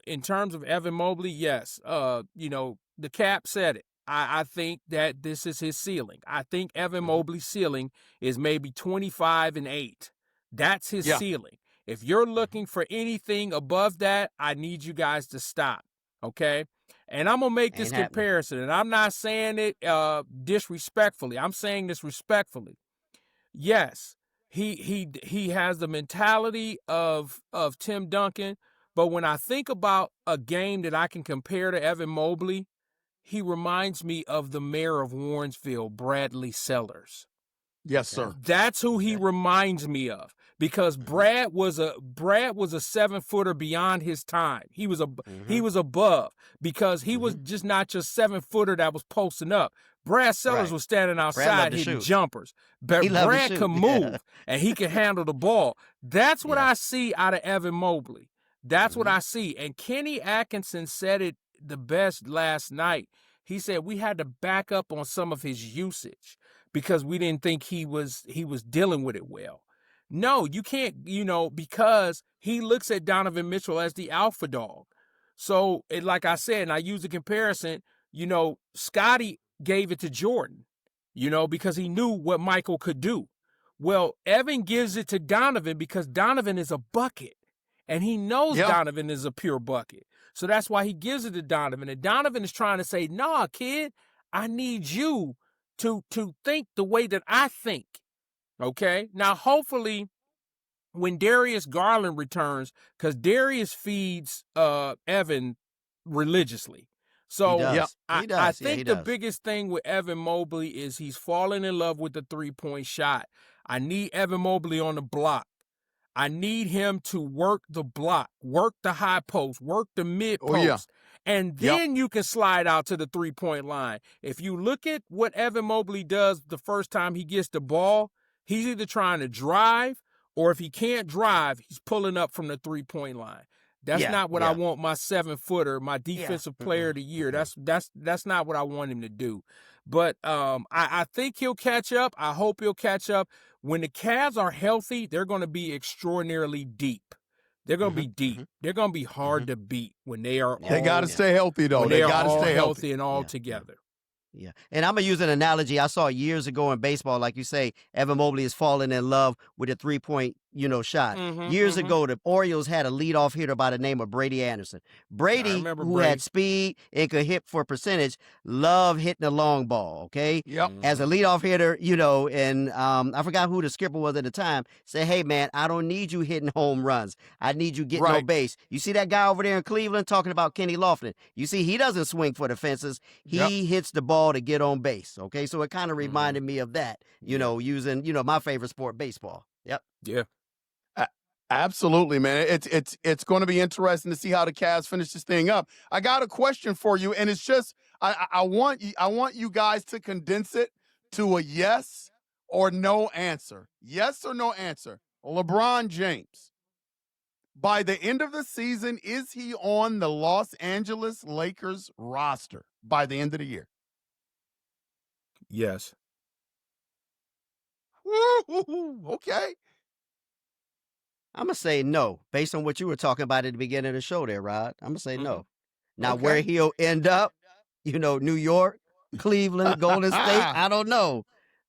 In terms of Evan Mobley, yes, the Cap said it. I think that this is his ceiling. I think Evan Mobley's ceiling is maybe 25-8. That's his ceiling. If you're looking for anything above that, I need you guys to stop. Okay? And I'm going to make this comparison, and I'm not saying it disrespectfully. I'm saying this respectfully. Yes, he has the mentality of Tim Duncan. But when I think about a game that I can compare to Evan Mobley, he reminds me of the mayor of Warrensville, Bradley Sellers. Yes, sir. That's who he reminds me of, because Brad was a 7-footer beyond his time. He was above, because he was just not just 7-footer that was posting up. Brad Sellers was standing outside hitting jumpers. But Brad can move and he can handle the ball. That's what I see out of Evan Mobley. That's what I see. And Kenny Atkinson said it the best last night. He said we had to back up on some of his usage because we didn't think he was dealing with it well. No, you can't, because he looks at Donovan Mitchell as the alpha dog. So, like I said, and I use the comparison, Scotty gave it to Jordan, because he knew what Michael could do. Well, Evan gives it to Donovan because Donovan is a bucket. And he knows Donovan is a pure bucket. So that's why he gives it to Donovan. And Donovan is trying to say, nah, kid, I need you to think the way that I think. Okay? Now, hopefully, when Darius Garland returns, because Darius feeds Evan religiously. So does. I, He does. I Yeah, think he the does. biggest thing with Evan Mobley is he's falling in love with the 3-point shot. I need Evan Mobley on the block. I need him to work the block, work the high post, work the mid Oh, yeah. post, and then you can slide out to the 3-point line. If you look at what Evan Mobley does the first time he gets the ball, he's either trying to drive, or if he can't drive, he's pulling up from the 3-point line. That's not what I want my 7-footer, my defensive player of the year. That's not what I want him to do. But I think he'll catch up. I hope he'll catch up. When the Cavs are healthy, they're going to be extraordinarily deep. They're going to be deep. They're going to be hard to beat when they are They got to stay healthy, though. when They they are got to all stay healthy healthy. and all together. Yeah. And I'm going to use an analogy I saw years ago in baseball. Like you say, Evan Mobley is falling in love with a 3-point, shot. Years ago, the Orioles had a leadoff hitter by the name of Brady Anderson. Brady, who had speed and could hit for percentage, loved hitting a long ball, okay? Yep. As a leadoff hitter, and I forgot who the skipper was at the time, say, hey, man, I don't need you hitting home runs. I need you getting on base. You see that guy over there in Cleveland talking about Kenny Lofton? You see, he doesn't swing for the fences. He hits the ball to get on base, okay? So it kind of reminded me of that, using, my favorite sport, baseball. Yep. Yeah. Absolutely, man. It's going to be interesting to see how the Cavs finish this thing up. I got a question for you, and it's just I want you guys to condense it to a yes or no answer. Yes or no answer. LeBron James, by the end of the season, is he on the Los Angeles Lakers roster by the end of the year? Yes. Okay. I'm going to say no, based on what you were talking about at the beginning of the show there, Rod. I'm going to say no. Now, where he'll end up, New York, Cleveland, Golden State, I don't know.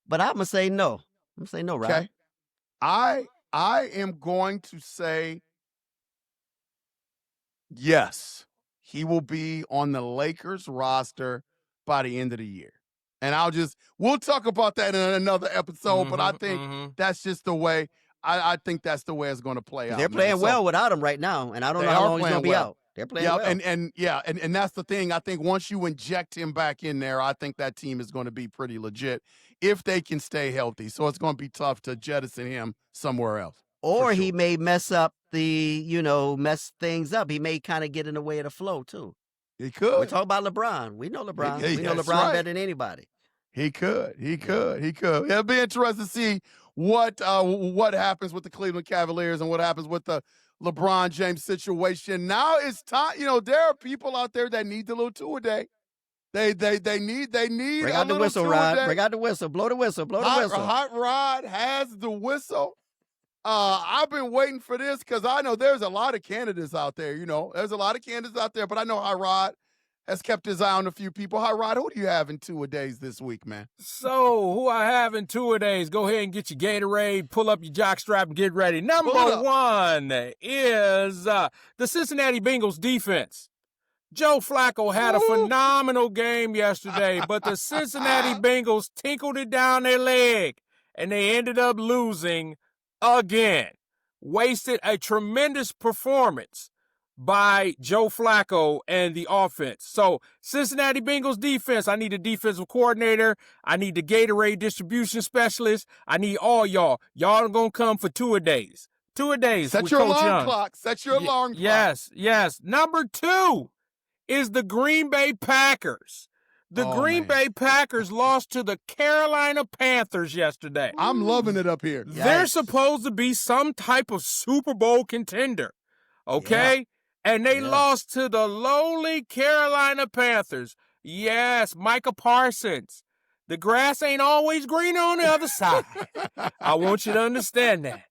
But I'm going to say no. I'm going to say no, Rod. Okay. I am going to say yes. He will be on the Lakers roster by the end of the year. And we'll talk about that in another episode, but I think that's just the way. I think that's the way it's going to play out. They're playing well without him right now, and I don't know how long he's going to be out. They're playing well. And that's the thing. I think once you inject him back in there, I think that team is going to be pretty legit if they can stay healthy. So it's going to be tough to jettison him somewhere else. Or he may mess up mess things up. He may kind of get in the way of the flow, too. He could. We're talking about LeBron. We know LeBron. We know LeBron better than anybody. He could. It'll be interesting to see what happens with the Cleveland Cavaliers and what happens with the LeBron James situation. Now it's time. There are people out there that need the little two-a-day. They need Bring out the whistle, Rod. Bring out the whistle. Blow the whistle. Blow the whistle. Hot Rod has the whistle. I've been waiting for this because I know there's a lot of candidates out there. There's a lot of candidates out there, but I know Hot Rod has kept his eye on a few people. Hot Rod, who do you have in two-a-days this week, man? So, who I have in two-a-days, go ahead and get your Gatorade, pull up your jockstrap, and get ready. Number one is the Cincinnati Bengals defense. Joe Flacco had a phenomenal game yesterday, but the Cincinnati Bengals tinkled it down their leg, and they ended up losing again. Wasted a tremendous performance by Joe Flacco and the offense. So, Cincinnati Bengals defense, I need a defensive coordinator. I need the Gatorade distribution specialist. I need all y'all. Y'all are going to come for two-a-days. Two-a-days. Set your alarm clock. Set your alarm clock. Yes. Number two is the Green Bay Packers. The Green Bay Packers lost to the Carolina Panthers yesterday. I'm loving it up here. They're supposed to be some type of Super Bowl contender. Okay? And they lost to the lowly Carolina Panthers. Yes, Micah Parsons. The grass ain't always greener on the other side. I want you to understand that.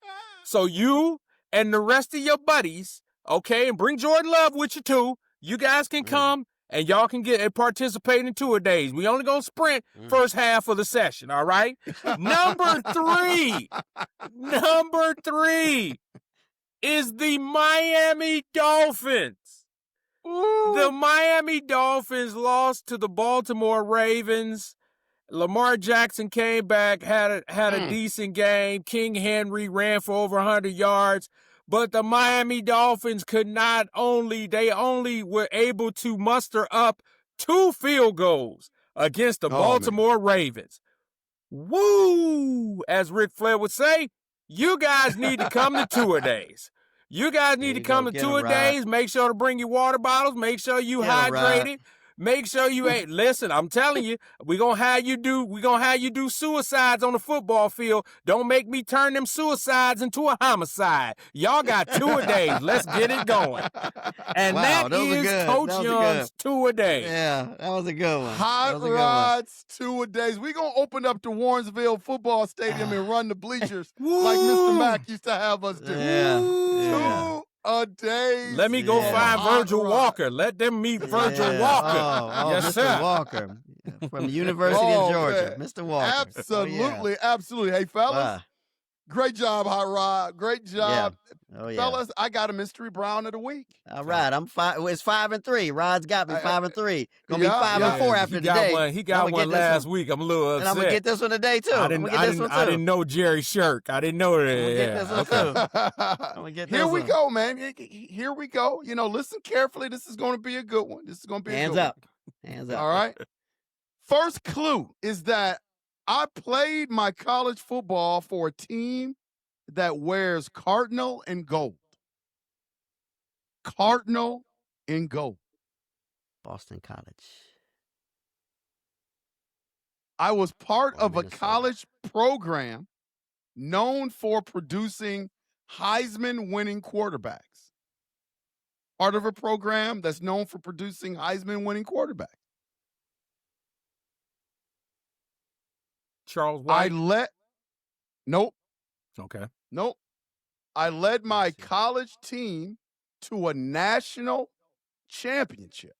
So you and the rest of your buddies, okay, and bring Jordan Love with you too. You guys can come and y'all can get and participate in two-a-days. We only gonna sprint first half of the session, all right? Number three is the Miami Dolphins. The Miami Dolphins lost to the Baltimore Ravens. Lamar Jackson came back, had a decent game. King Henry ran for over 100 yards. But the Miami Dolphins they only were able to muster up 2 field goals against the Oh, man. Baltimore Ravens. Woo! As Ric Flair would say, you guys need to come to two-a-days. You guys need to come to two-a-days. Make sure to bring your water bottles. Make sure you hydrated. Make sure you ate. Listen, I'm telling you, we're gonna have you do suicides on the football field. Don't make me turn them suicides into a homicide. Y'all got 2-a-days. Let's get it going. And that is Coach Young's 2-a-day. Yeah, that was a good one. Hot Rod's 2-a-days. We're going to open up the Warrensville football stadium and run the bleachers like Mr. Mack used to have us do. Yeah. 2-a-days. Let me go find Virgil Walker. Let them meet Virgil Walker. Yes, Mr. sir. Walker from the University of Georgia. Man. Mr. Walker. Absolutely, absolutely. Hey, fellas, great job, Hot Rod. Great job. Fellas, I got a mystery Brown of the week. All right, I'm 5. It's 5-3. Rod's got me 5-3. Gonna be 5-4 after today. He got one last week. I'm a little upset. And I'm gonna get this one today too. I didn't know Jerry Shirk. I didn't know that. I'm gonna get this one too. I'm gonna get this Here we one. go, man. Here we go. You know, listen carefully. This is going to be a good one. This is going to be a good up. one. Hands up. All right. First clue is that I played my college football for a team that wears cardinal and gold. Cardinal and gold. Boston College. I was part of Minnesota. a college program known for producing Heisman-winning quarterbacks. Part of a program that's known for producing Heisman-winning quarterbacks. Charles White. Nope. Okay. Nope. I led my college team to a national championship.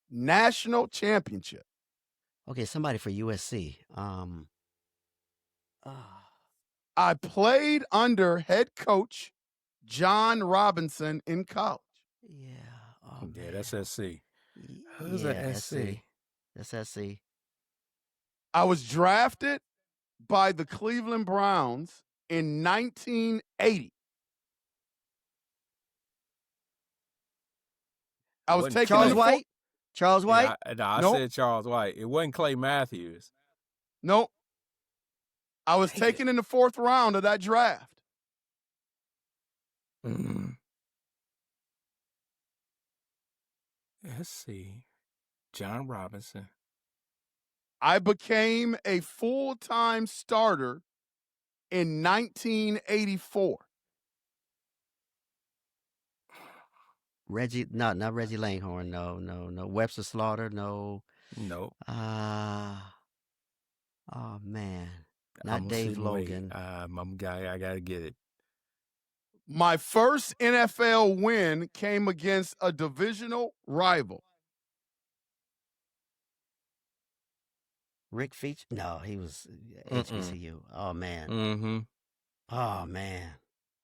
National championship. Okay, somebody for USC. I played under head coach John Robinson in college. Yeah. Yeah, that's SC. Who's yeah, that SC? That's SC. I was drafted by the Cleveland Browns in 1980. I was taking Charles White. Charles White. Yeah, I Nope. said Charles White. It wasn't Clay Matthews. Nope. I was taken in the 4th round of that draft. Let's see. John Robinson. I became a full-time starter in 1984. Not Reggie Langhorne. No. Webster Slaughter. No. Nope. Oh man. Not I'm Dave sitting Logan. I gotta get it. My first NFL win came against a divisional rival. Rick Feach? No, he was HBCU. Oh man. Mm-hmm. Oh man.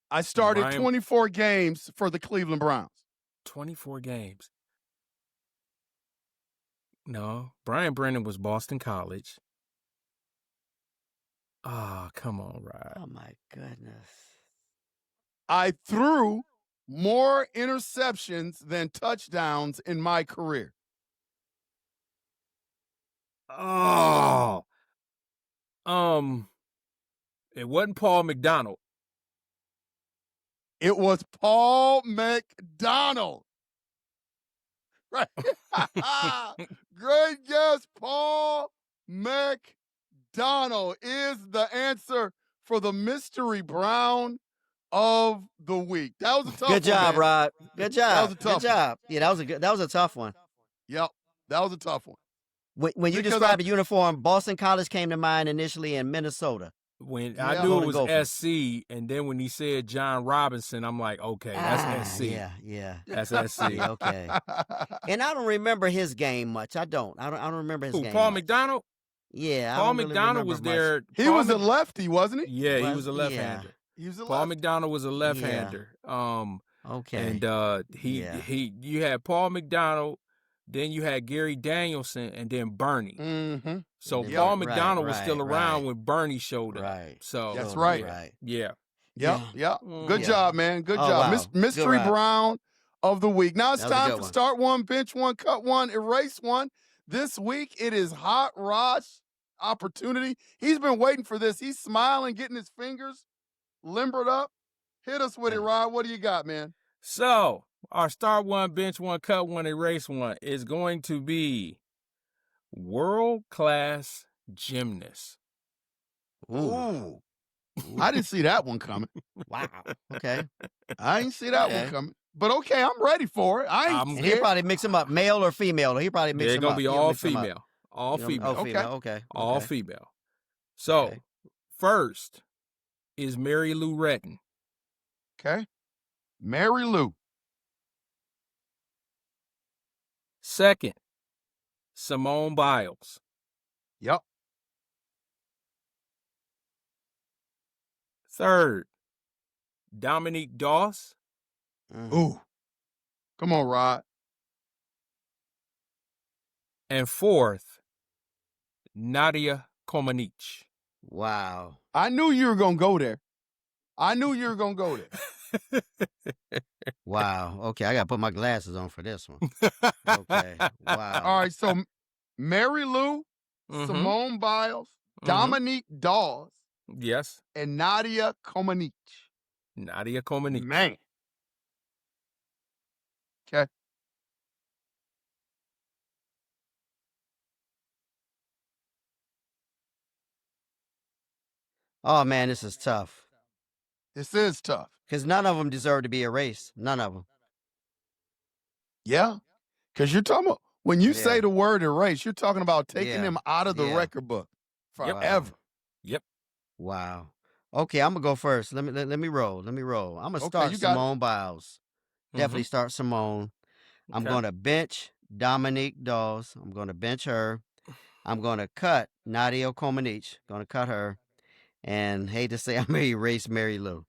I started Brian- 24 games for the Cleveland Browns. 24 games. No. Brian Brennan was Boston College. Ah, come on, Rod. Oh my goodness. I threw more interceptions than touchdowns in my career. Oh. It wasn't Paul McDonald. It was Paul McDonald. Right. Great guess. Paul McDonald is the answer for the mystery Brown of the week. That was a tough one. Good job, man. Rod. Good job. That was a tough Good job. Yeah, that was a tough one. Yep. That was a tough one. When you Because described the uniform, Boston College came to mind initially in Minnesota. When Yeah. I knew it Golden was SC, and then when he said John Robinson, I'm like, okay, that's SC. Yeah. That's SC. Yeah, okay. And I don't remember his game much. I don't remember his Who, game. Paul much. McDonald? Yeah. I Paul don't really McDonald was remember much. there. He was a lefty, wasn't he? Yeah, he Was- was a yeah. left-hander. He was a Paul lefty. McDonald was a left-hander. Okay. And Yeah. you had Paul McDonald, then you had Gary Danielson, and then Bernie. Mm-hmm. So Yeah, Paul right, McDonald was still right, around right. when Bernie showed up. Right. So That's So, right. Right. yeah. Yep. Yeah. Yep. Good Yeah. job, man. Good Oh, job. wow. Mystery Good ride. Brown of the week. Now it's That was a time good for one. start one, bench one, cut one, erase one. This week it is Hot Rod's opportunity. He's been waiting for this. He's smiling, getting his fingers limbered up. Hit us with it, Rod. What do you got, man? So, our start one, bench one, cut one, erase one is going to be world-class gymnast. Ooh. I didn't see that one coming. Wow. Okay. I didn't see that one coming. But okay, I'm ready for it. I ain't And scared. he'll probably mix them up, male or female. He probably mix They're them going up. to be He'll all mix them up. female. All female. Oh, female. Okay. All female. So, Okay. first is Mary Lou Retton. Okay. Mary Lou. Second, Simone Biles. Yep. Third, Dominique Dawes. Ooh. Come on, Rod. And fourth, Nadia Comaneci. Wow. I knew you were going to go there. Wow. Okay, I got to put my glasses on for this one. Okay. Wow. All right, so Mary Lou, Mhm. Simone Biles, Mhm. Dominique Dawes, Yes, and Nadia Comaneci. Nadia Comaneci. Man. Okay. Oh, man, this is tough. This is tough. Because none of them deserve to be erased. None of them. Yeah. Because you're talking about, when you say Yeah. the word erase, you're talking about taking Yeah. him out of the Yeah. record book Yep. forever. Yep. Wow. Okay, I'm going to go first. Let me roll. I'm going to Okay, start you got it. Simone Biles. Definitely start Simone. I'm Okay. going to bench Dominique Dawes. I'm going to bench her. I'm going to cut Nadia Comaneci. Going to cut her. And hate to say, I'm going to erase Mary Lou.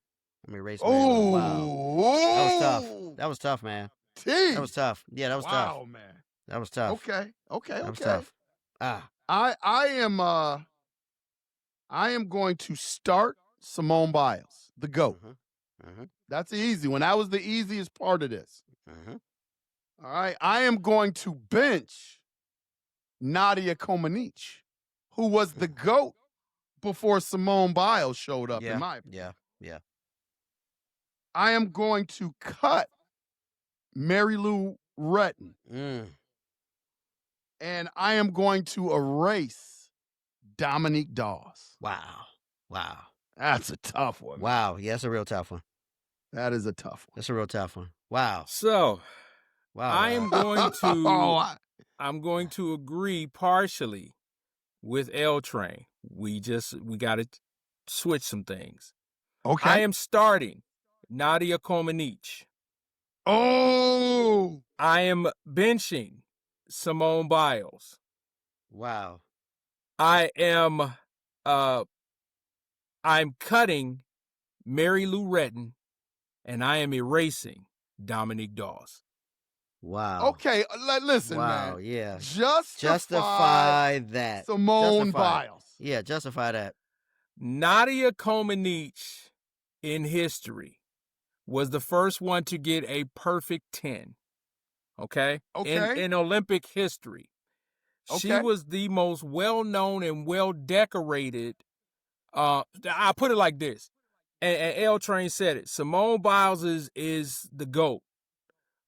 Oh, Wow. That was tough. That was tough, man. That was tough. Yeah, that was tough. Wow, man. That was tough. Okay. That was tough. Ah. I am going to start Simone Biles, the GOAT. That's the easy one. That was the easiest part of this. All right. I am going to bench Nadia Comaneci, who was the GOAT before Simone Biles showed up, in my opinion. Yeah. I am going to cut Mary Lou Retton, and I am going to erase Dominique Dawes. Wow. That's a tough one. Wow. Yeah, that's a real tough one. That is a tough one. That's a real tough one. Wow. So, Wow. I am going to Oh, I'm going to agree partially with L Train. We got to switch some things. okay. I am starting Nadia Comaneci. Oh, I am benching Simone Biles. Wow. I am I'm cutting Mary Lou Retton, and I am erasing Dominique Dawes. Wow. okay. Listen, Wow. man. Yeah. Justify that. Simone Justify it. Biles. Yeah, justify that. Nadia Comaneci in history was the first one to get a perfect 10. Okay? Okay. In Olympic history. She Okay. was the most well-known and well-decorated. I put it like this. And L Train said it. Simone Biles is the GOAT.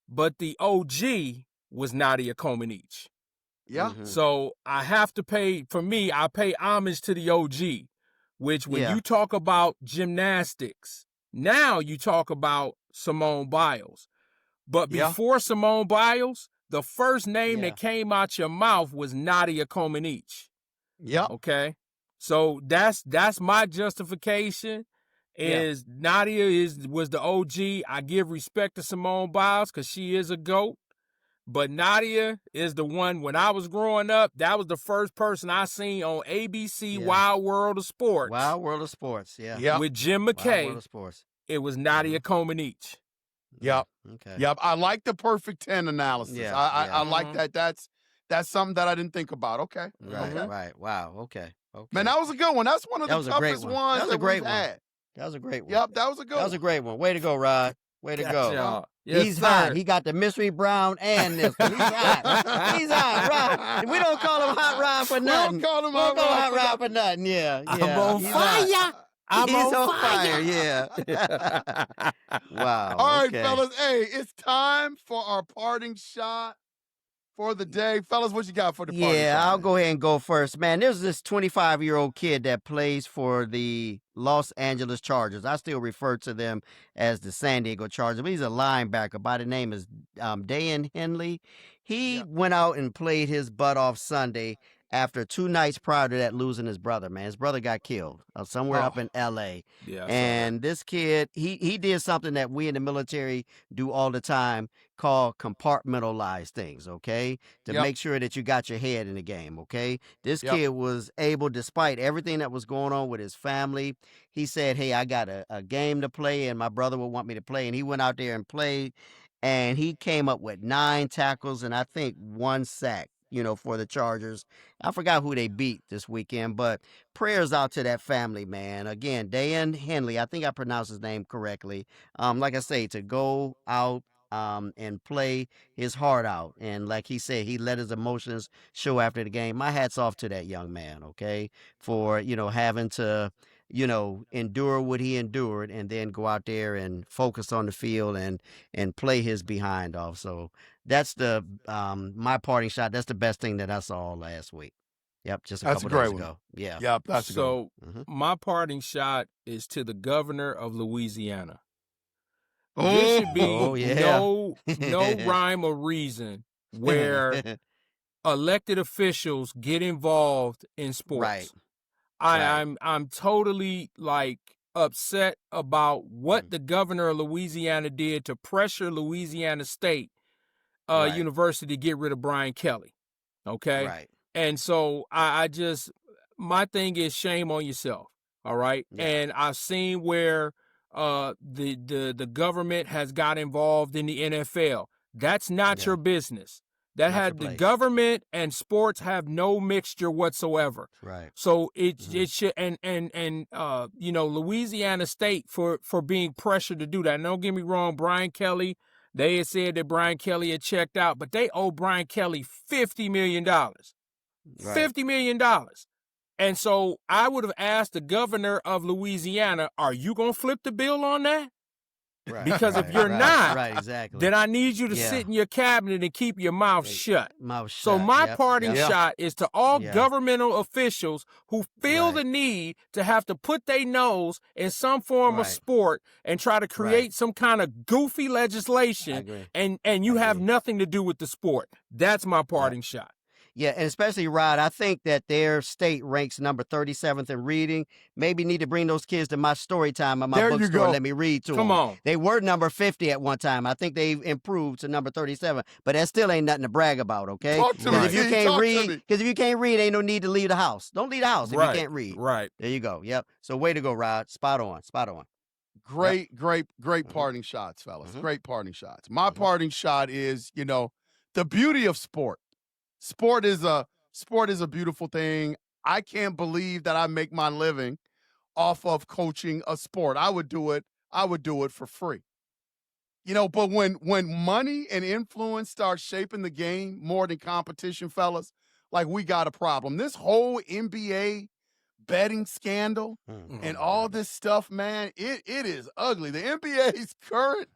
But the OG was Nadia Comaneci. Yeah. So I have to pay homage to the OG, which when Yeah. you talk about gymnastics, now you talk about Simone Biles. But Yeah. before Simone Biles, the first name Yeah. that came out your mouth was Nadia Comaneci. Yeah. Okay? So that's my justification. Is Nadia was the OG. I give respect to Simone Biles because she is a GOAT. But Nadia is the one, when I was growing up, that was the first person I seen on ABC Wild World of Sports. Wild World of Sports. Yeah. Yeah. With Jim Wild McKay. World of Sports. It was Nadia Comaneci. Yep. Okay. Yep. I like the perfect 10 analysis. Yeah, I yeah. like that. That's something that I didn't think about. Okay. Right. Okay. Right. Wow. Okay. Man, that was a good one. That's one of That the was a great toughest one. ones That was a that great we've one. had. That was a great one. Yep, that was a good That was a great one. Way to go, Rod. Way to Got go. y'all. Yes, He's sir. hot. He got the mystery brown and this one. He's hot. He's hot. Rod. We don't call him Hot Rod for nothing. We don't call him We don't Hot call Hot Rod for nothing. Yeah. I'm on He's fire. hot. I'm He's on fire. Yeah. Wow. All right, okay. fellas. Hey, it's time for our parting shot for the day. Fellas, what you got for the parting shot? Yeah, I'll man? go ahead and go first. Man, there's this 25-year-old kid that plays for the Los Angeles Chargers. I still refer to them as the San Diego Chargers, but he's a linebacker by the name is Dan Henley. He went out and played his butt off Sunday after 2 nights prior to that losing his brother, man. His brother got killed somewhere up in L.A. Yeah, I saw And this kid, he did something that we in the military do all the time called compartmentalize things, okay? To Yep. make sure that you got your head in the game, okay? This Yep. kid was able, despite everything that was going on with his family, he said, hey, I got a game to play and my brother would want me to play. And he went out there and played and he came up with 9 tackles and I think 1 sack, for the Chargers. I forgot who they beat this weekend, but prayers out to that family, man. Again, Dan Henley, I think I pronounced his name correctly. Like I say, to go out and play his heart out. And like he said, he let his emotions show after the game. My hat's off to that young man, okay, for, having to, endure what he endured and then go out there and focus on the field and play his behind off. So that's the my parting shot. That's the best thing that I saw last week. Yep, just a That's a couple great days one. ago. Yeah. Yep, that's a good one. So my parting shot is to the governor of Louisiana. Oh, There should be yeah. no rhyme or reason where elected officials get involved in sports. Right. I'm totally upset about what the governor of Louisiana did to pressure Louisiana State University to get rid of Brian Kelly. Okay. Right. And so I just, my thing is shame on yourself. All right. Yeah. And I've seen where the government has got involved in the NFL. That's not your business. That Not your had the place. government and sports have no mixture whatsoever. Right. So it should and Louisiana State for being pressured to do that. And don't get me wrong, Brian Kelly, they had said that Brian Kelly had checked out, but they owe Brian Kelly $50 million. Right. $50 million. And so I would have asked the governor of Louisiana, are you going to flip the bill on that? Right. Because if right, you're right, not, right, exactly. then I need you to Yeah. sit in your cabinet and keep your mouth shut. Mouth shut. So my Yep, parting yep. shot is to all Yeah. governmental officials who feel Right. the need to have to put their nose in some form of Right. sport and try to create some kind of goofy I legislation, agree. and you I have agree. nothing to do with the sport. That's my parting shot. Yeah, and especially, Rod, I think that their state ranks number 37th in reading. Maybe need to bring those kids to my story time at my There you bookstore go. and let me read to Come them. on. They were number 50 at one time. I think they've improved to number 37, but that still ain't nothing to brag about, okay? Talk to Because me, if you T. can't Talk to read, me. because if you can't read, ain't no need to leave the house. Don't leave the house if Right. you can't read. Right. There you go. Yep. So way to go, Rod. Spot on. Spot on. Great Mhm. parting shots, fellas. Mhm. Great parting shots. My Mhm. parting shot is, the beauty of sport. Sport is a beautiful thing. I can't believe that I make my living off of coaching a sport. I would do it for free. But when money and influence start shaping the game more than competition, fellas, we got a problem. This whole NBA betting scandal and all this stuff, man, it is ugly. The NBA's current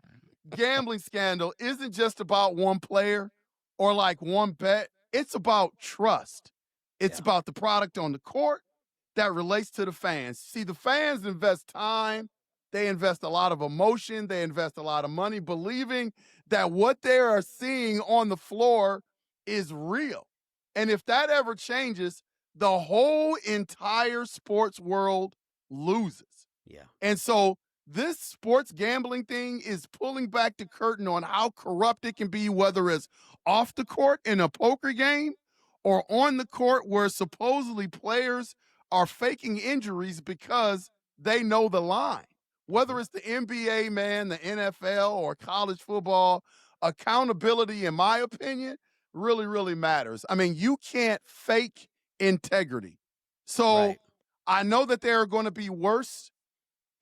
gambling scandal isn't just about one player or one bet. It's about trust. It's Yeah. about the product on the court that relates to the fans. See, the fans invest time. They invest a lot of emotion. They invest a lot of money believing that what they are seeing on the floor is real. And if that ever changes, the whole entire sports world loses. Yeah. And so this sports gambling thing is pulling back the curtain on how corrupt it can be, whether it's off the court in a poker game or on the court where supposedly players are faking injuries because they know the line. Whether it's the NBA, man, the NFL, or college football, accountability, in my opinion, really, really matters. I mean, you can't fake integrity. So Right. I know that there are going to be worse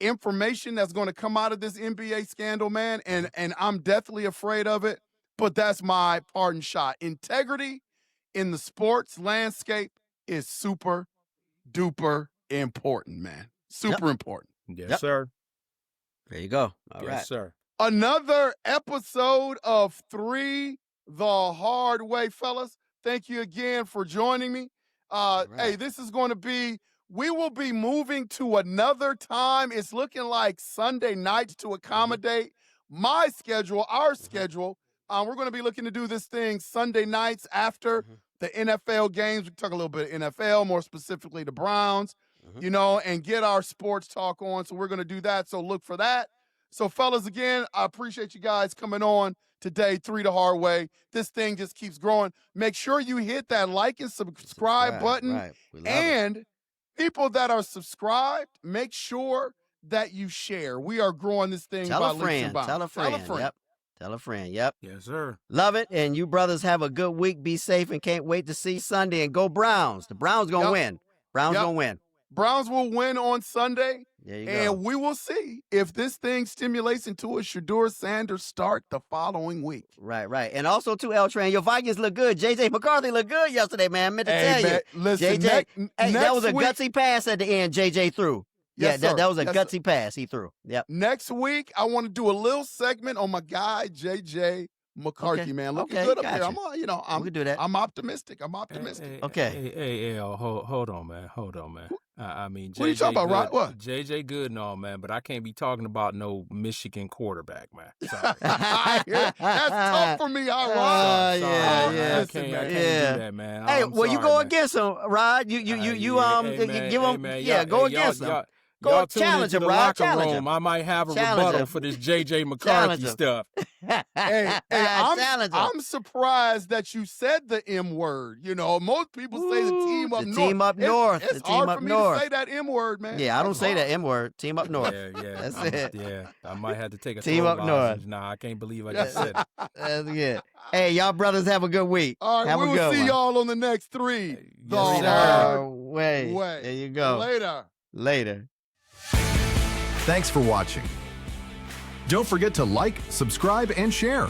information that's going to come out of this NBA scandal, man, and I'm deathly afraid of it, but that's my parting shot. Integrity in the sports landscape is super duper important, man. Super important. Yes, sir. There you go. All yes, right. sir. Another episode of 3 the Hard Way, fellas. Thank you again for joining me. Hey, this is going to be, we will be moving to another time. It's looking like Sunday nights to accommodate my schedule, our schedule. We're going to be looking to do this thing Sunday nights after the NFL games. We can talk a little bit of NFL, more specifically the Browns, you know, and get our sports talk on. So we're going to do that. So look for that. So, fellas, again, I appreciate you guys coming on today, 3 the Hard Way. This thing just keeps growing. Make sure you hit that like and subscribe button. Right. We love and people that are subscribed, make sure that you share. We are growing this thing Tell by a leaps friend. and bounds. Tell a friend. Yep. Tell a friend. Yep. Yes, sir. Love it. And you brothers have a good week. Be safe and can't wait to see Sunday. And go Browns. The Browns going to win. Browns going to win. Browns will win on Sunday. There you And go. we will see if this thing stimulates into a Shedeur Sanders start the following week. Right. And also, too, L Train, your Vikings look good. J.J. McCarthy looked good yesterday, man. I meant to tell man, you. listen, J.J. Hey, that was a week, gutsy pass at the end J.J. threw. Yes, Yeah, sir. that was a Yes, gutsy pass he threw. Yep. Next week, I want to do a little segment on my guy, J.J. McCarthy, Okay. man. Looking Okay, good up gotcha. there. I'm We can do that. I'm optimistic. I'm optimistic. Okay. Hey, hold on, man. I mean, What are you talking about, Rod? What? JJ good and all, man, but I can't be talking about no Michigan quarterback, man. Sorry. That's tough for me, all right. Yeah. I can't man. do that, man. Hey, I'm well, you sorry, go man. against him, Rod. You give him. Go against him. Go Y'all tune challenge into him, the Rod. locker Challenge room. him. I might have a Challenge rebuttal him. for this JJ Challenge McCarthy him. stuff. Hey, Challenge him. I'm surprised that you said the M word. You know, most people say the team up The north. team up north. It's The team hard up for me north. to say that M word, man. Yeah, I don't That's say hard. that M word. Team up north. Yeah. That's it. Yeah, I might have to take a Team throat up north. lozenge. Nah, I can't believe I just said it. That's good. Hey, y'all brothers have a good week. All right, have we a will good see one. y'all on the next 3 the Yes, sir. Hard Way. Way. There you go. Later. Thanks for watching. Don't forget to like, subscribe, and share.